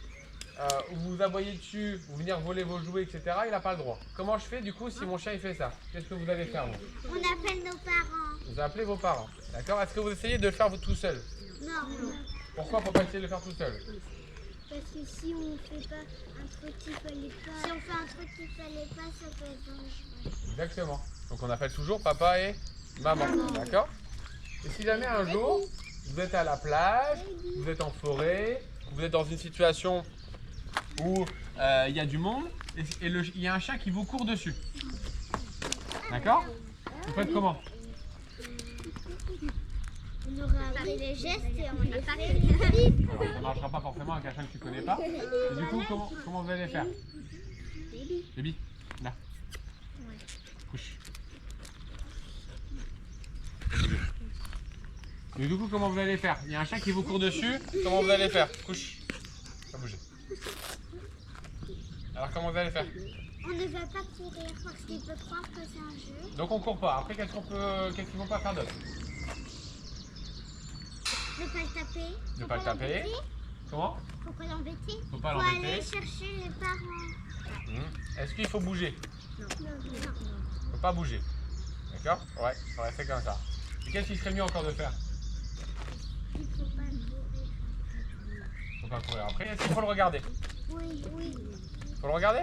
ou vous aboyez dessus, vous venir voler vos jouets, etc. Il n'a pas le droit. Comment je fais du coup si mon chien il fait ça? Qu'est-ce que vous allez faire vous? On appelle nos parents. Vous appelez vos parents. D'accord? Est-ce que vous essayez de le faire vous tout seul? Non. Pourquoi faut pas essayer de le faire tout seul? Parce que si on fait pas un truc qu'il fallait pas. Si on fait un truc qu'il fallait pas, ça peut être dangereux. Exactement. Donc on appelle toujours papa et maman. D'accord? Et si jamais un jour, vous êtes à la plage, vous êtes en forêt, vous êtes dans une situation où il y a du monde et il y a un chien qui vous court dessus. D'accord? Vous faites comment? On aura appris les gestes et on les fait. Alors, ça ne marchera pas forcément avec un chien que tu connais pas. Et du coup, comment vous allez faire? Baby, là. Couche. Et du coup, comment vous allez faire? Il y a un chien qui vous court dessus. Comment vous allez faire? Couche. Pas bouger. Alors, comment vous allez faire? On ne va pas courir parce qu'il peut croire que c'est un jeu. Donc, on court pas. Après, qu'est-ce qu'ils vont pas faire d'autre? Ne pas le taper. Ne pas le taper. Comment? Faut pas l'embêter. Faut pas Faut l'embêter. aller chercher les parents. Est-ce qu'il faut bouger? Non. Faut pas bouger. D'accord? Ouais, faut rester comme ça. Et qu'est-ce qu'il serait mieux encore de faire? Il faut pas courir. Faut pas courir après. Est-ce qu'il faut le regarder? Oui. Faut le regarder?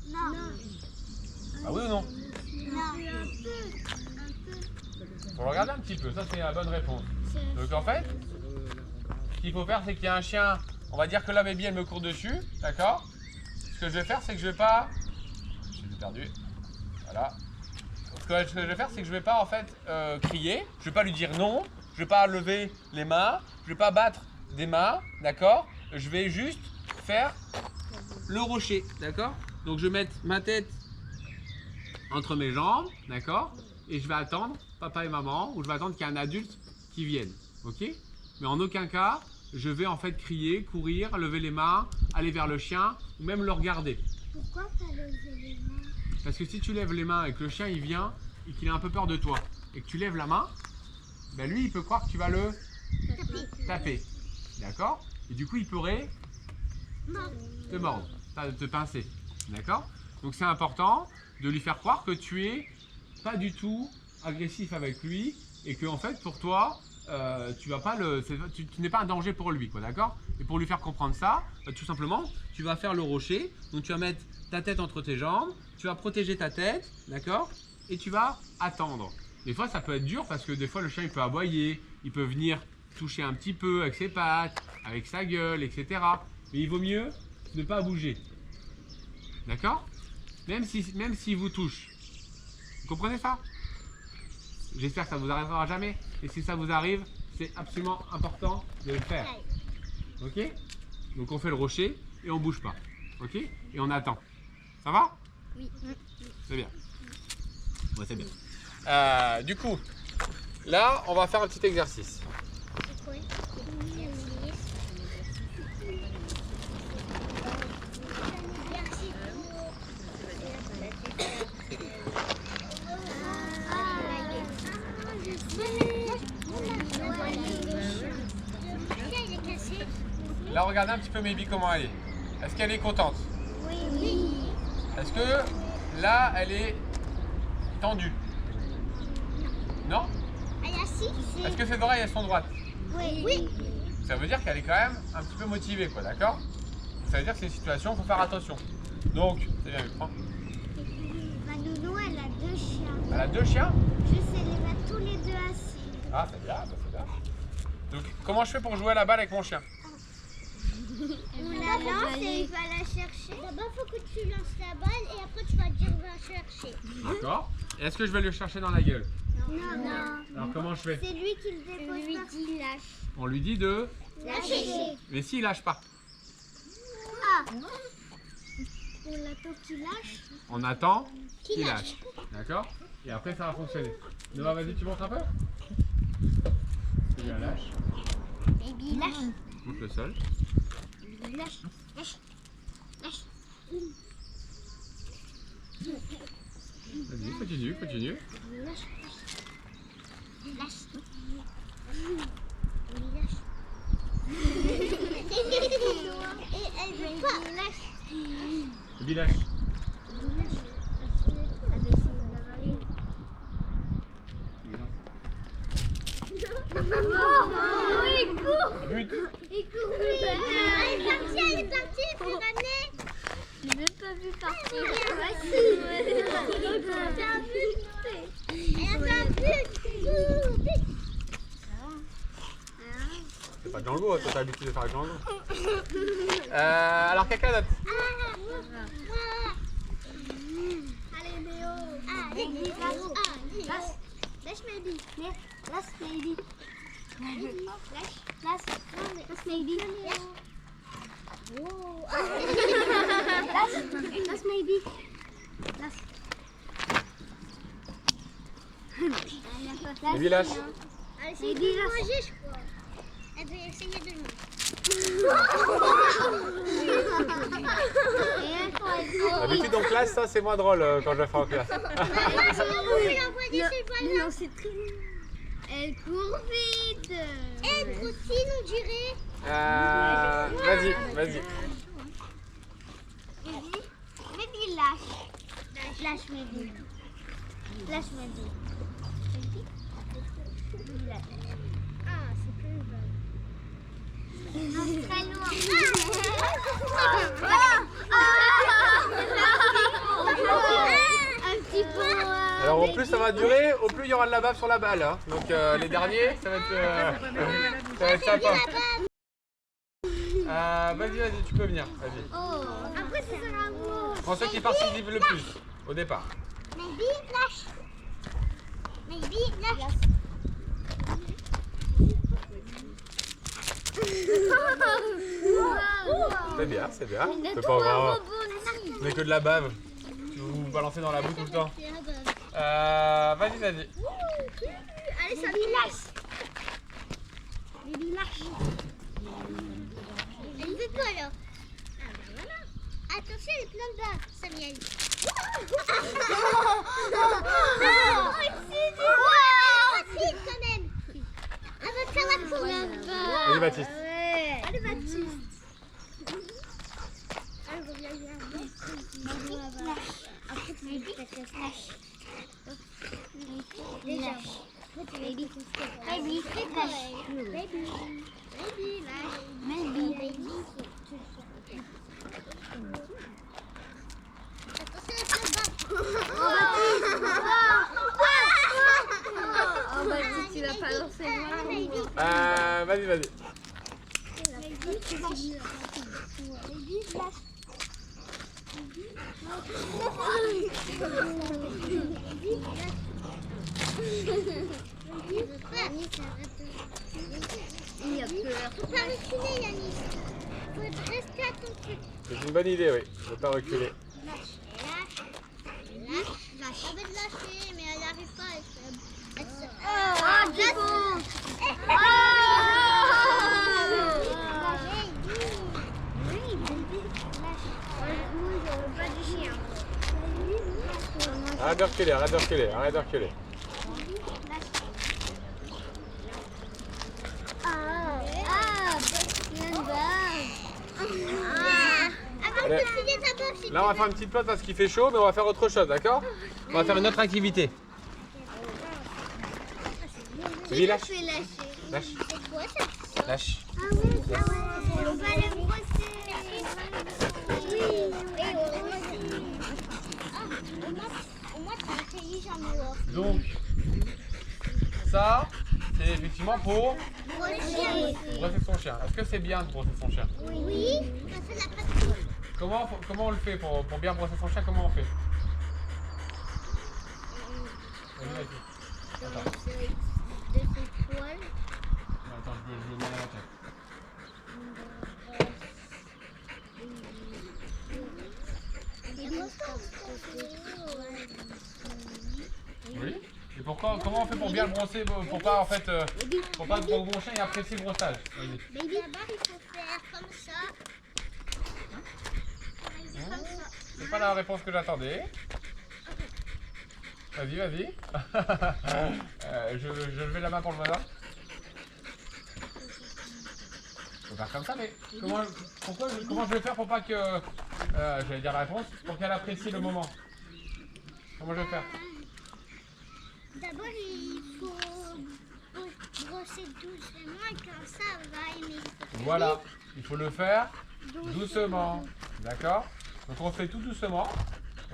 Non. Ah oui ou non? Non. Un peu. Faut le regarder un petit peu. Ça, c'est la bonne réponse. Donc en fait, ce qu'il faut faire, c'est qu'il y a un chien, on va dire que là, Baby, elle me court dessus, d'accord? Ce que je vais faire, c'est que je vais pas... Je l'ai perdu. Voilà. Ce que je vais faire, c'est que je vais pas, en fait, crier. Je vais pas lui dire non. Je vais pas lever les mains. Je vais pas battre des mains, d'accord? Je vais juste faire le rocher, d'accord? Donc je vais mettre ma tête entre mes jambes, d'accord? Et je vais attendre papa et maman, ou je vais attendre qu'il y ait un adulte qui vienne, ok? Mais en aucun cas, je vais en fait crier, courir, lever les mains, aller vers le chien, ou même le regarder. Pourquoi pas lever les mains? Parce que si tu lèves les mains et que le chien il vient, et qu'il a un peu peur de toi, et que tu lèves la main, ben lui il peut croire que tu vas le taper, d'accord? Et du coup il pourrait te mordre, te pincer. D'accord? Donc c'est important de lui faire croire que tu es pas du tout agressif avec lui et que en fait pour toi tu vas pas tu n'es pas un danger pour lui, quoi, d'accord? Et pour lui faire comprendre ça, tout simplement, tu vas faire le rocher. Donc tu vas mettre ta tête entre tes jambes, tu vas protéger ta tête, d'accord? Et tu vas attendre. Des fois ça peut être dur parce que des fois le chien il peut aboyer, il peut venir toucher un petit peu avec ses pattes, avec sa gueule, etc. Mais il vaut mieux ne pas bouger. D'accord? Même s'il vous touche. Vous comprenez ça? J'espère que ça vous arrivera jamais. Et si ça vous arrive, c'est absolument important de le faire. Ok? Donc on fait le rocher et on bouge pas. Ok? Et on attend. Ça va? Oui. C'est bien. Ouais, c'est bien. Du coup, là, on va faire un petit exercice. C'est quoi? Là, regardez un petit peu Maybe comment elle est. Est-ce qu'elle est contente? Oui. Est-ce que là, elle est tendue? Non? Est-ce que ses oreilles, elles sont droites? Oui. Ça veut dire qu'elle est quand même un petit peu motivée, quoi, d'accord? Ça veut dire que c'est une situation, il faut faire attention. Donc, c'est bien, prends. Ma nounou, elle a 2 chiens. Elle a 2 chiens? Je sais les mettre tous les 2 assis. Ah, c'est bien, c'est bien. Donc, comment je fais pour jouer à la balle avec mon chien? On la lance et il va la chercher. D'abord, il faut que tu lances la balle et après tu vas dire va chercher. D'accord. Et est-ce que je vais le chercher dans la gueule? Non. Alors, comment je fais? C'est lui qui le dépose. Lui dit lâche. On lui dit de... Lâcher. Mais s'il lâche pas, Ah. On l'attend qu'il lâche. on attend Qu'il qu'il lâche. lâche. D'accord? Et après, ça va fonctionner. Nova, vas-y, tu montres un peu? C'est bien, lâche. Baby, lâche. Monte le sol. Lâche. Vas-y, continue. Lâche. Et elle veut pas. Lâche. Baby, lâche. Il court. But. Il court. Elle est partie, elle fait ramener. Je n'ai pas vu partir. Elle a fait un but. C'est pas Django, toi t'as l'habitude de faire Django. Alors quelqu'un d'autre? Allez Néo. Lâche Maybe. Lâche Maybe. Lâche Maybe. Lâche Maybe. Baby, lâche. Elle essaie de le manger, je crois. Elle veut essayer de le manger. D'habitude en classe, ça c'est moins drôle quand je le fais en classe. Non, c'est très... Elle court vite. Elle trottine, on dirait. Vas-y. Maybe lâche. Lâche Maybe. Lâche Maybe. Ah, c'est plus bas. Non, c'est très loin. Un petit peu. Alors au plus ça va durer, au plus il y aura de la bave sur la balle. Hein. Donc les derniers, ça va être sympa. Vas-y, tu peux venir. Vas-y. Après, ça sera beau. Prends ceux qui participent le plus au départ. Maybe lâche. C'est bien. C'est pas grave. Ce n'est que de la bave. Tu vous balancez dans la boue tout le temps. Vas-y. Allez, ça lâche. Baby lâche. Elle veut quoi là? Ah ben voilà. Attention, elle est pleine de bave, Samuel. Rapide quand même. Elle va faire la course. Allez Baptiste. Allez Baptiste. Après, tu lâches. Lâche. Baby. Baby. Baby. Baby. Oh bah tu vas pas lancer le Vas-y, vas-y. Il a peur. Faut pas reculer, Yannis. Faut rester à ton truc. C'est une bonne idée, oui. Ne pas reculer. Lâche. Elle veut te lâcher, mais elle n'arrive pas. C'est bon. Pas du chien. Arrête de reculer, arrête de reculer, arrête de reculer. Allez. Là, on va faire une petite pause parce qu'il fait chaud, mais on va faire autre chose, d'accord? On va faire une autre activité. Oui, lâche. Lâche. Lâche. On va le brosser. Au moins, t'es intelligent, Noah. Donc, ça, c'est effectivement pour Brosser. brosser son chien. Est-ce que c'est bien de brosser son chien? Oui, passer la patte. Comment on le fait pour bien brosser son chien? Comment on fait? Vas-y, vas-y. Attends. De ses poils. Attends, je vais demander à la tête. Oui. Et comment on fait pour bien le brosser, pour pas en fait, pour pas que mon chien apprécie le brossage? Vas-y. Baby, d'abord, il faut faire comme ça. Comme ça. C'est pas la réponse que j'attendais. Vas-y, vas-y. Je levais la main pour le voisin. Faut faire comme ça, mais comment je vais faire pour pas que... j'allais dire la réponse, pour qu'elle apprécie le moment. Comment je vais faire? D'abord, il faut brosser doucement et comme ça, elle va aimer. Voilà, il faut le faire doucement. D'accord? Donc on fait tout doucement.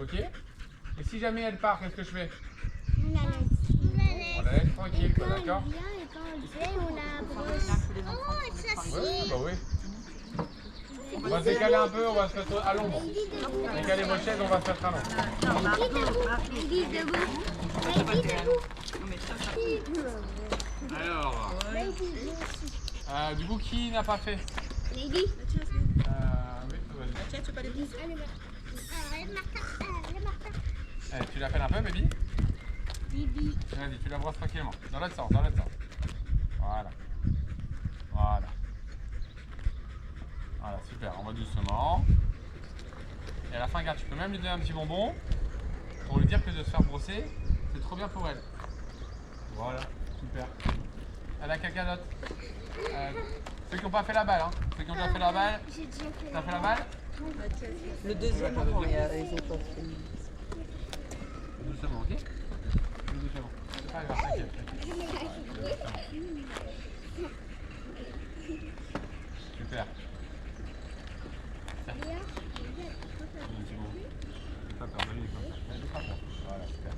Ok? Et si jamais elle part, qu'est-ce que je fais? On la laisse. On la laisse tranquille, quoi, d'accord? Et quand on le fait, on la brosse. Oh, elle s'assied. Oui, bah oui. On va se décaler un peu, on va se mettre à l'ombre. Décaler vos chaises, on va se mettre à l'ombre. Baby debout. Baby debout. Alors, du coup, qui n'a pas fait? Baby. Oui, vas-y. Allez, tu la fais un peu, baby? Baby. Vas-y, tu la brosses tranquillement. Dans l'autre sens, dans l'autre sens. Voilà. Voilà. Voilà, super. On va doucement. Et à la fin, regarde, tu peux même lui donner un petit bonbon pour lui dire que de se faire brosser, c'est trop bien pour elle. Voilà, super. Elle a quelqu'un d'autre. Ceux qui n'ont pas fait la balle, hein. Ceux qui ont déjà fait la balle. J'ai déjà fait. T'as fait la balle? Le deuxième enfant, ils ont pas fait. Doucement, ok? Doucement. C'est pas grave, t'inquiète. Super. C'est bon. N'aie pas peur, n'aie pas peur. Voilà, super.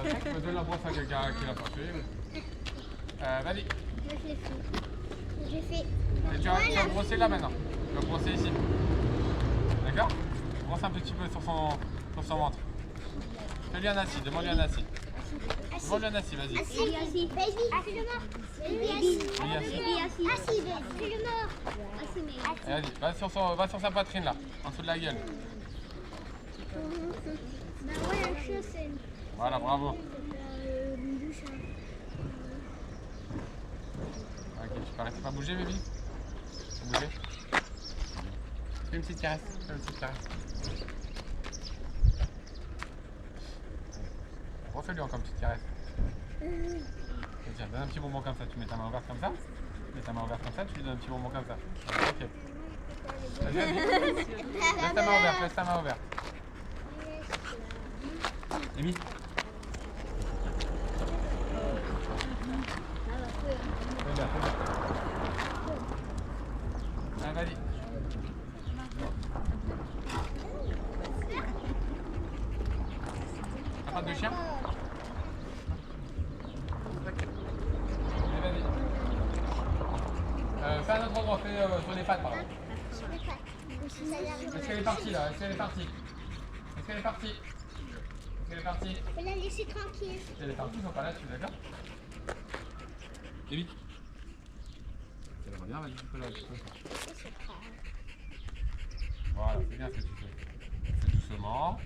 Je peux donner la brosse à quelqu'un qui l'a pas fait. Vas-y. J'ai fait. Et tu vas brosser là maintenant. Tu vas brosser ici. D'accord? Brosse un petit peu sur son ventre. Fais-lui un assis, demande-lui un assis. Demande-lui un assis, vas-y. Assis. Baby, fais-le-mort. Baby, assis. Assis, fais-le-mort. Assis, mais. Et vas-y, va sur sa poitrine là, en dessous de la gueule. Bah ouais, la chose, c'est Voilà, bravo. une douche. Ok, tu peux arrêter de pas bouger, baby? Pas bouger. Fais une petite caresse. Fais une petite caresse. Refais-lui encore une petite caresse. Tiens, donne un petit bonbon comme ça. Tu mets ta main ouverte comme ça. Tu mets ta main ouverte comme ça, tu lui donnes un petit bonbon comme ça. Ok. Vas-y, vas-y. Laisse ta main ouverte, laisse ta main ouverte. Amy. Fais bien, fais bien. Allez, vas-y. T'as pas de chien? Allez, vas-y. Fais un autre endroit, fais sur les pattes par exemple. Est-ce qu'elle est partie là? Est-ce qu'elle est partie? Est-ce qu'elle est partie? Est-ce qu'elle est partie? Faut la laisser tranquille. Si elle est partie, faut pas là-dessus, d'accord? Et vite. Ça va bien, vas-y, tu peux là, tu peux. Voilà, c'est bien ce que tu fais. Fais doucement.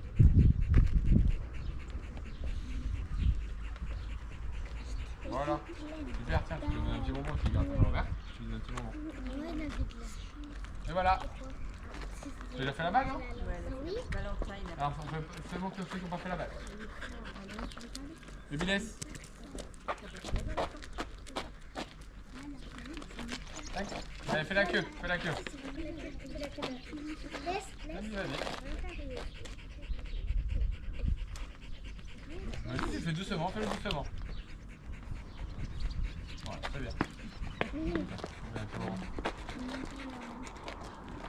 Voilà. Super, tiens, tu peux donner un petit bonbon, tu gardes ton l'envers. Tu lui donnes un petit bonbon. Et voilà. Tu as déjà fait la bague, hein? Oui. Alors, c'est bon que ceux qui n'ont pas fait la bague. Baby, laisse. Tac. Allez, fais la queue, fais la queue. Vas-y, vas-y. Vas-y, fais doucement, fais-le doucement. Voilà, très bien. Bien, tout bon.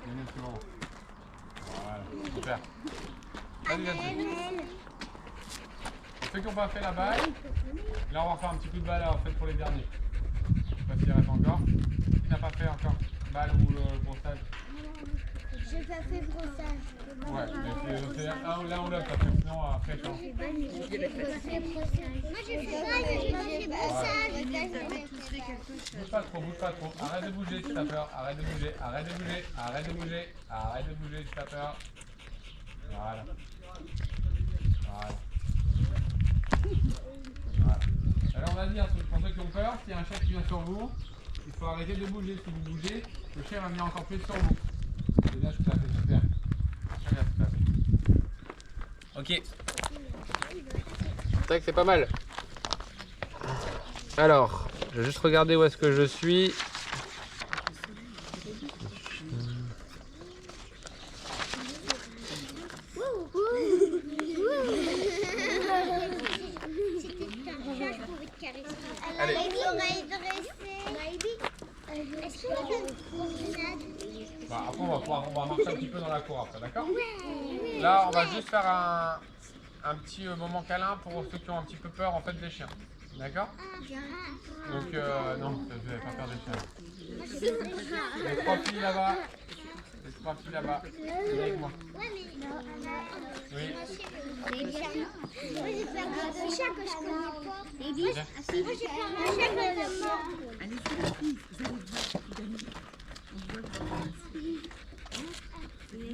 Bien, tout bon. Voilà, super. Vas-y, vas-y. Ceux qui n'ont pas fait la balle, là on va faire un petit coup de balle en fait pour les derniers. Je ne sais pas s'il reste encore. Qui n'a pas fait encore balle ou le brossage? J'ai pas fait brossage. Ouais, mais c'est un ou l'un ou l'autre, parce que sinon après quand. Moi j'ai fait balle, j'ai pas fait brossage. Bouge pas trop. Arrête de bouger si t'as peur. Arrête de bouger, arrête de bouger, arrête de bouger, arrête de bouger si t'as peur. Voilà. Voilà. Voilà. Alors on va dire, pour ceux qui ont peur, s'il y a un chien qui vient sur vous, il faut arrêter de bouger. Si vous bougez, le chien va venir encore plus sur vous. C'est bien ce que ça fait, super. Très bien ce que ça fait. Ok. C'est vrai que c'est pas mal. Alors, je vais juste regarder où est-ce que je suis. Allez. Bah, après on va marcher un petit peu dans la cour après, d'accord? Là on va juste faire un petit moment câlin pour ceux qui ont un petit peu peur en fait des chiens. D'accord? Donc non, vous n'allez pas faire des chiens. Les trois filles là-bas. Les trois filles là-bas. Viens avec moi. Oui. Moi j'ai peur d'un chat que je connais pas. Moi j'ai peur d'un chat que je connais pas.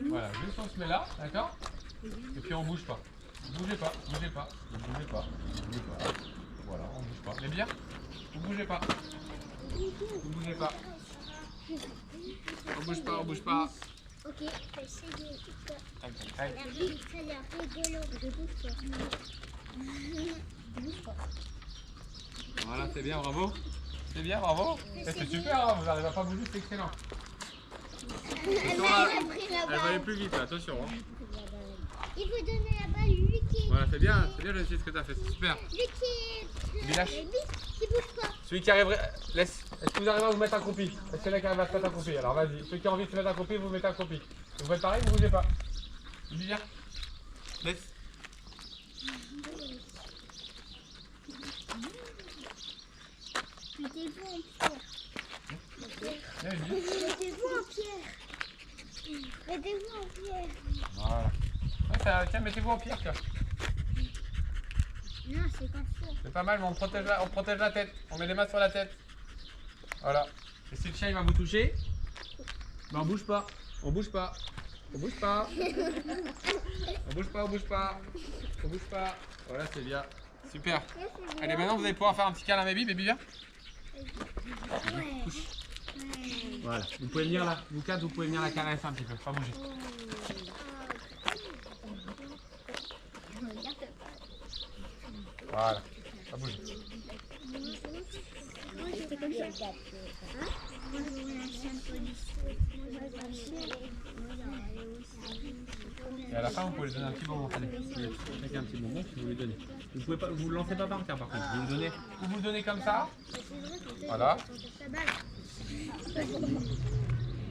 Voilà, juste on se met là, d'accord? Et puis on bouge pas. Bougez pas, bougez pas, bougez pas, bougez pas. Voilà, on bouge pas. Les bières? Vous bougez pas. Vous bougez pas. On bouge pas, on bouge pas. Ok, je vais essayer. Tac, tac, tac. Ça a l'air rigolo. Je bouge pas. Voilà, c'est bien, bravo. C'est bien, bravo. C'est super, hein, vous n'arrivez pas à bouger, c'est excellent. Elle va aller plus vite, là, attention. Hein. Il faut donner la balle, lui qui Voilà, c'est bien ce que tu as fait, c'est super. Lui qui Village. qui bouge pas. Celui qui arriverait, laisse. Est-ce que vous arrivez à vous mettre accroupi? Est-ce qu'il y en a qui arrivent à se mettre accroupi? Alors vas-y, ceux qui ont envie de se mettre accroupi, vous vous mettez accroupi. Vous faites pareil, vous bougez pas. Viens. Laisse. Mettez-vous en pierre. Viens, Émilie. Mettez-vous en pierre. Mettez-vous en pierre. Voilà. Ouais, tiens, mettez-vous en pierre, tiens. Non, c'est pas faux. C'est pas mal, mais on protège la tête. On met les mains sur la tête. Voilà. Et si le chien il va vous toucher, ben on bouge pas. On bouge pas. On bouge pas. On bouge pas, on bouge pas. On bouge pas. Voilà, c'est bien. Super. Allez, maintenant vous allez pouvoir faire un petit câlin à Baby. Baby, viens. Couche. Voilà. Vous pouvez venir là. Vous quatre, vous pouvez venir la caresser un petit peu. Pas bouger. Voilà. Pas bouger. C'est comme ça. Hein? Moi, je voulais un chien de police. Moi, je veux un chien. Et à la fin, vous pouvez lui donner un petit bonbon. Allez, chacun un petit bonbon si vous lui donnez. Vous pouvez pas, vous le lancez pas par terre par contre. Vous le donnez, vous le donnez comme ça. Voilà.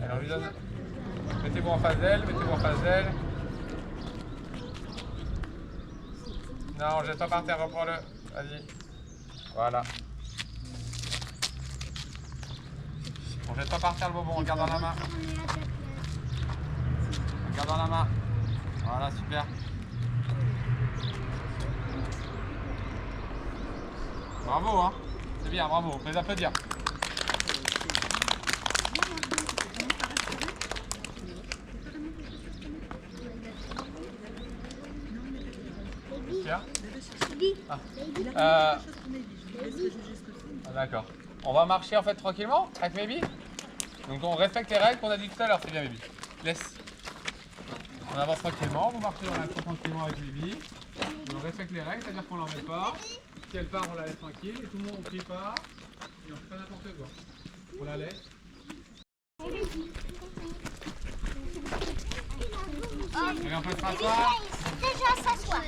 Alors on lui donne. Mettez-vous en face d'elle, mettez-vous en face d'elle. Non, jette pas par terre, reprends-le. Vas-y. Voilà. On jette pas par terre le bonbon, on garde dans la main. On garde dans la main. Voilà, super. Bravo, hein. C'est bien, bravo. On peut les applaudir. Tiens. Ah. D'accord. On va marcher en fait tranquillement avec Maybe. Donc on respecte les règles qu'on a dit tout à l'heure, c'est bien Maybe. Laisse. On avance tranquillement, vous marchez dans la cour tranquillement avec Maybe. On respecte les règles, c'est-à-dire qu'on l'emmène pas. Si elle part, on la laisse tranquille. Et tout le monde ne crie pas. Et on fait pas n'importe quoi. On la laisse. Allez, on peut se rasseoir. Déjà s'asseoir.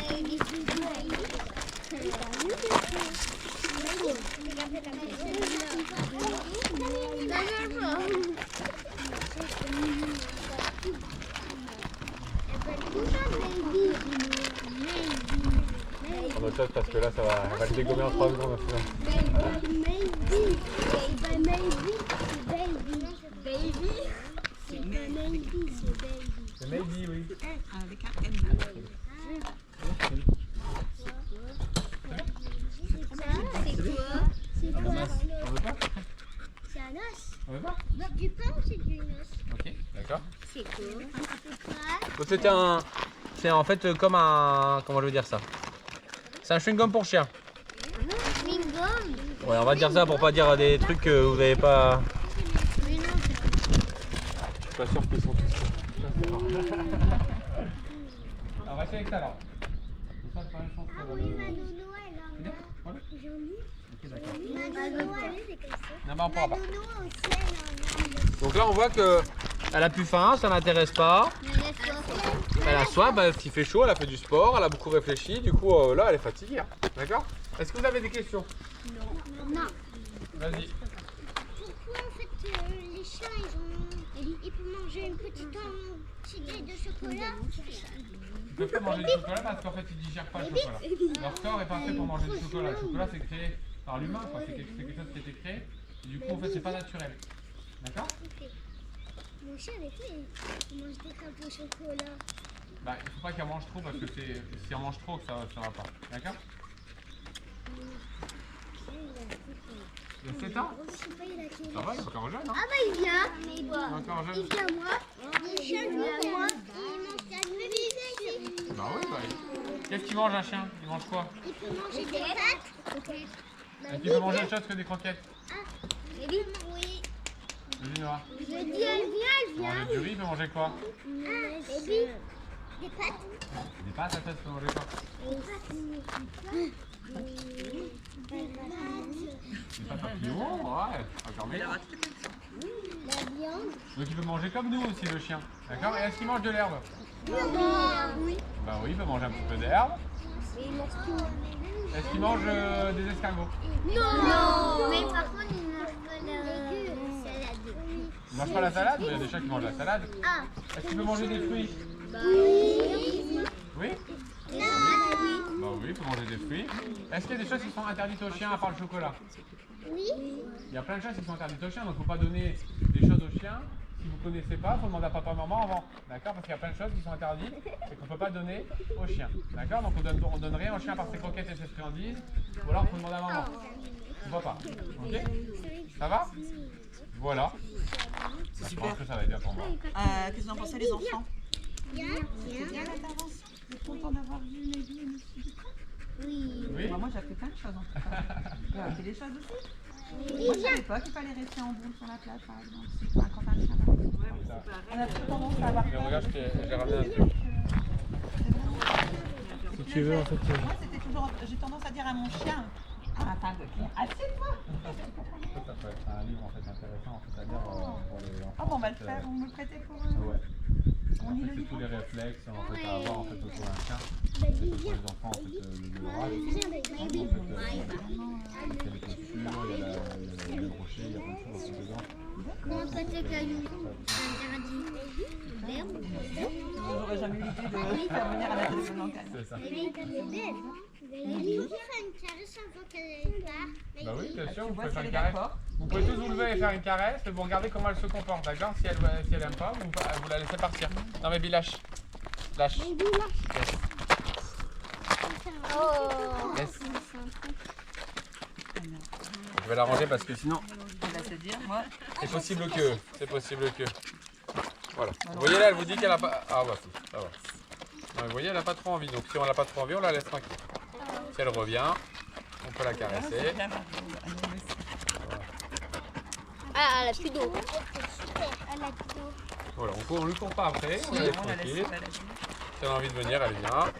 On va parce que là, ça va, on va le dégommer en 3 secondes. C'est Maybe, oui. Avec un N. C'est quoi? On veut pas? C'est un os. On veut pas? Du pain ou c'est du os? Ok, d'accord. C'est quoi? Donc c'était un... C'est en fait comme un... Comment je veux dire ça? C'est un chewing-gum pour chien. Chewing-gum. Ouais, on va dire ça pour pas dire des trucs que vous n'avez pas... Mais non, Je suis pas sûr qu'ils sont tous là. On va essayer avec ça alors. Ça, c'est pas une chance. ah oui, ma nounou, elle en Bien, a. voilà. J'en ai. Ok, d'accord. Ma nounou, elle est comme ça. Non, mais on pourra Ma pas. nounou aussi, elle en a. Donc là on voit que elle a plus faim, ça l'intéresse pas. Elle a soif, bah, s'il fait chaud, elle a fait du sport, elle a beaucoup réfléchi, du coup là elle est fatiguée. D'accord? Est-ce que vous avez des questions? Non. Vas-y. Pourquoi en fait les chiens ils peuvent manger une petite quantité de chocolat? Ils peuvent pas manger du chocolat parce qu'en fait ils digèrent pas le chocolat. Leur corps est pas fait pour manger du chocolat. Le chocolat c'est créé par l'humain, quoi. C'est quelque chose qui a été créé. Et du coup en fait c'est pas naturel. D'accord? Mon chien avec lui, il mange des crêpes au chocolat. Bah il faut pas qu'elle mange trop parce que c'est si elle mange trop que ça va pas. D'accord? Il a 7 ans? Je sais pas, il a quel Ça va, il est encore jeune, hein? Ah bah il vient. Il Il est encore jeune. vient à moi. Le chien vient à moi. Il mange la nourriture. Bah oui, bah. Qu'est-ce qu'il mange un chien? Il mange quoi? Il peut manger des pâtes. Est-ce qu'il peut manger autre chose que des croquettes? Oui. Vas-y Noah. Je dis elle vient, elle Il peut manger du riz, il peut manger quoi? Des pâtes. Des pâtes, à tête, il peut manger quoi? Des pâtes papillons, ouais, encore meilleur. La viande. Donc il peut manger comme nous aussi le chien. D'accord? Et est-ce qu'il mange de l'herbe? Oui. Bah oui, il peut manger un petit peu d'herbe. Et il mange tout. Est-ce qu'il mange des escargots? Non. Mais par contre, il mange pas la salade. Il mange pas la salade? Il y a des chiens qui mangent la salade. Ah. Est-ce qu'il peut manger des fruits? Oui. Oui? Non. Bah oui, il peut manger des fruits. Est-ce qu'il y a des choses qui sont interdites aux chiens à part le chocolat? Oui. Il y a plein de choses qui sont interdites aux chiens, donc il ne faut pas donner des choses aux chiens. Si vous ne connaissez pas, il faut demander à papa et maman avant. D'accord? Parce qu'il y a plein de choses qui sont interdites et qu'on ne peut pas donner aux chiens. D'accord? Donc on donne rien aux chiens par ses croquettes et ses friandises. Ou alors il faut demander à maman. Ou papa. Ok? Ça va? Voilà. Je pense que ça va être bien pour moi. Qu'est-ce que vous en pensez les enfants? Bien. Bien l'intervention. Vous êtes content d'avoir vu Maybe et Monsieur Duprat? Oui. Oui? Bah, moi j'ai appris plein de choses en tout cas. Tu as appris des choses aussi? Moi je savais pas qu'il fallait rester en boule sur la plage par exemple. Quand un chien va. On a plutôt tendance à avoir Mais peur. regarde, j'ai ramené un truc. Si tu veux en fait. Moi c'était toujours. J'ai tendance à dire à mon chien. Ah, attends, assieds-toi! Ça peut être un livre en fait intéressant en fait, à lire pour les enfants. Ah bon, on va le faire, vous me le prêtez pour eux? Ouais. En fait, c'est tous les réflexes en fait, à avoir en fait, autour d'un chien. C'est que pour les enfants, en fait, le rage. En fait, il y a les postures, il y a le rocher, il y a plein de choses en fait, dedans. Comment ça fait caillou? J'aurais jamais eu l'idée de faire venir à la télé Blanca. C'est ça. Elle est belle. Elle lui faire une caresse avant qu'elle part. Bah oui, bien sûr, Tu vous vois pouvez si faire elle une est caresse. d'accord. Vous pouvez tous vous lever et faire une caresse, mais vous regardez comment elle se comporte, d'accord? Si elle aime pas, vous la laissez partir. Non mais Bill, lâche. Lâche. Oh. Laisse. Je vais la ranger parce que sinon, Elle va se dire, moi, c'est possible que. C'est possible que. Voilà. Vous voyez là, elle vous dit qu'elle a pas. Ah bah si, ça va. Non, mais vous voyez, elle a pas trop envie. Donc si on n'a pas trop envie, on la laisse tranquille. Si elle revient, on peut la caresser. Ah, elle a plus d'eau. Elle a tout. Voilà, on lui court pas après, on la laisse on la laisse tranquille. balader. Si elle a envie de venir, elle vient.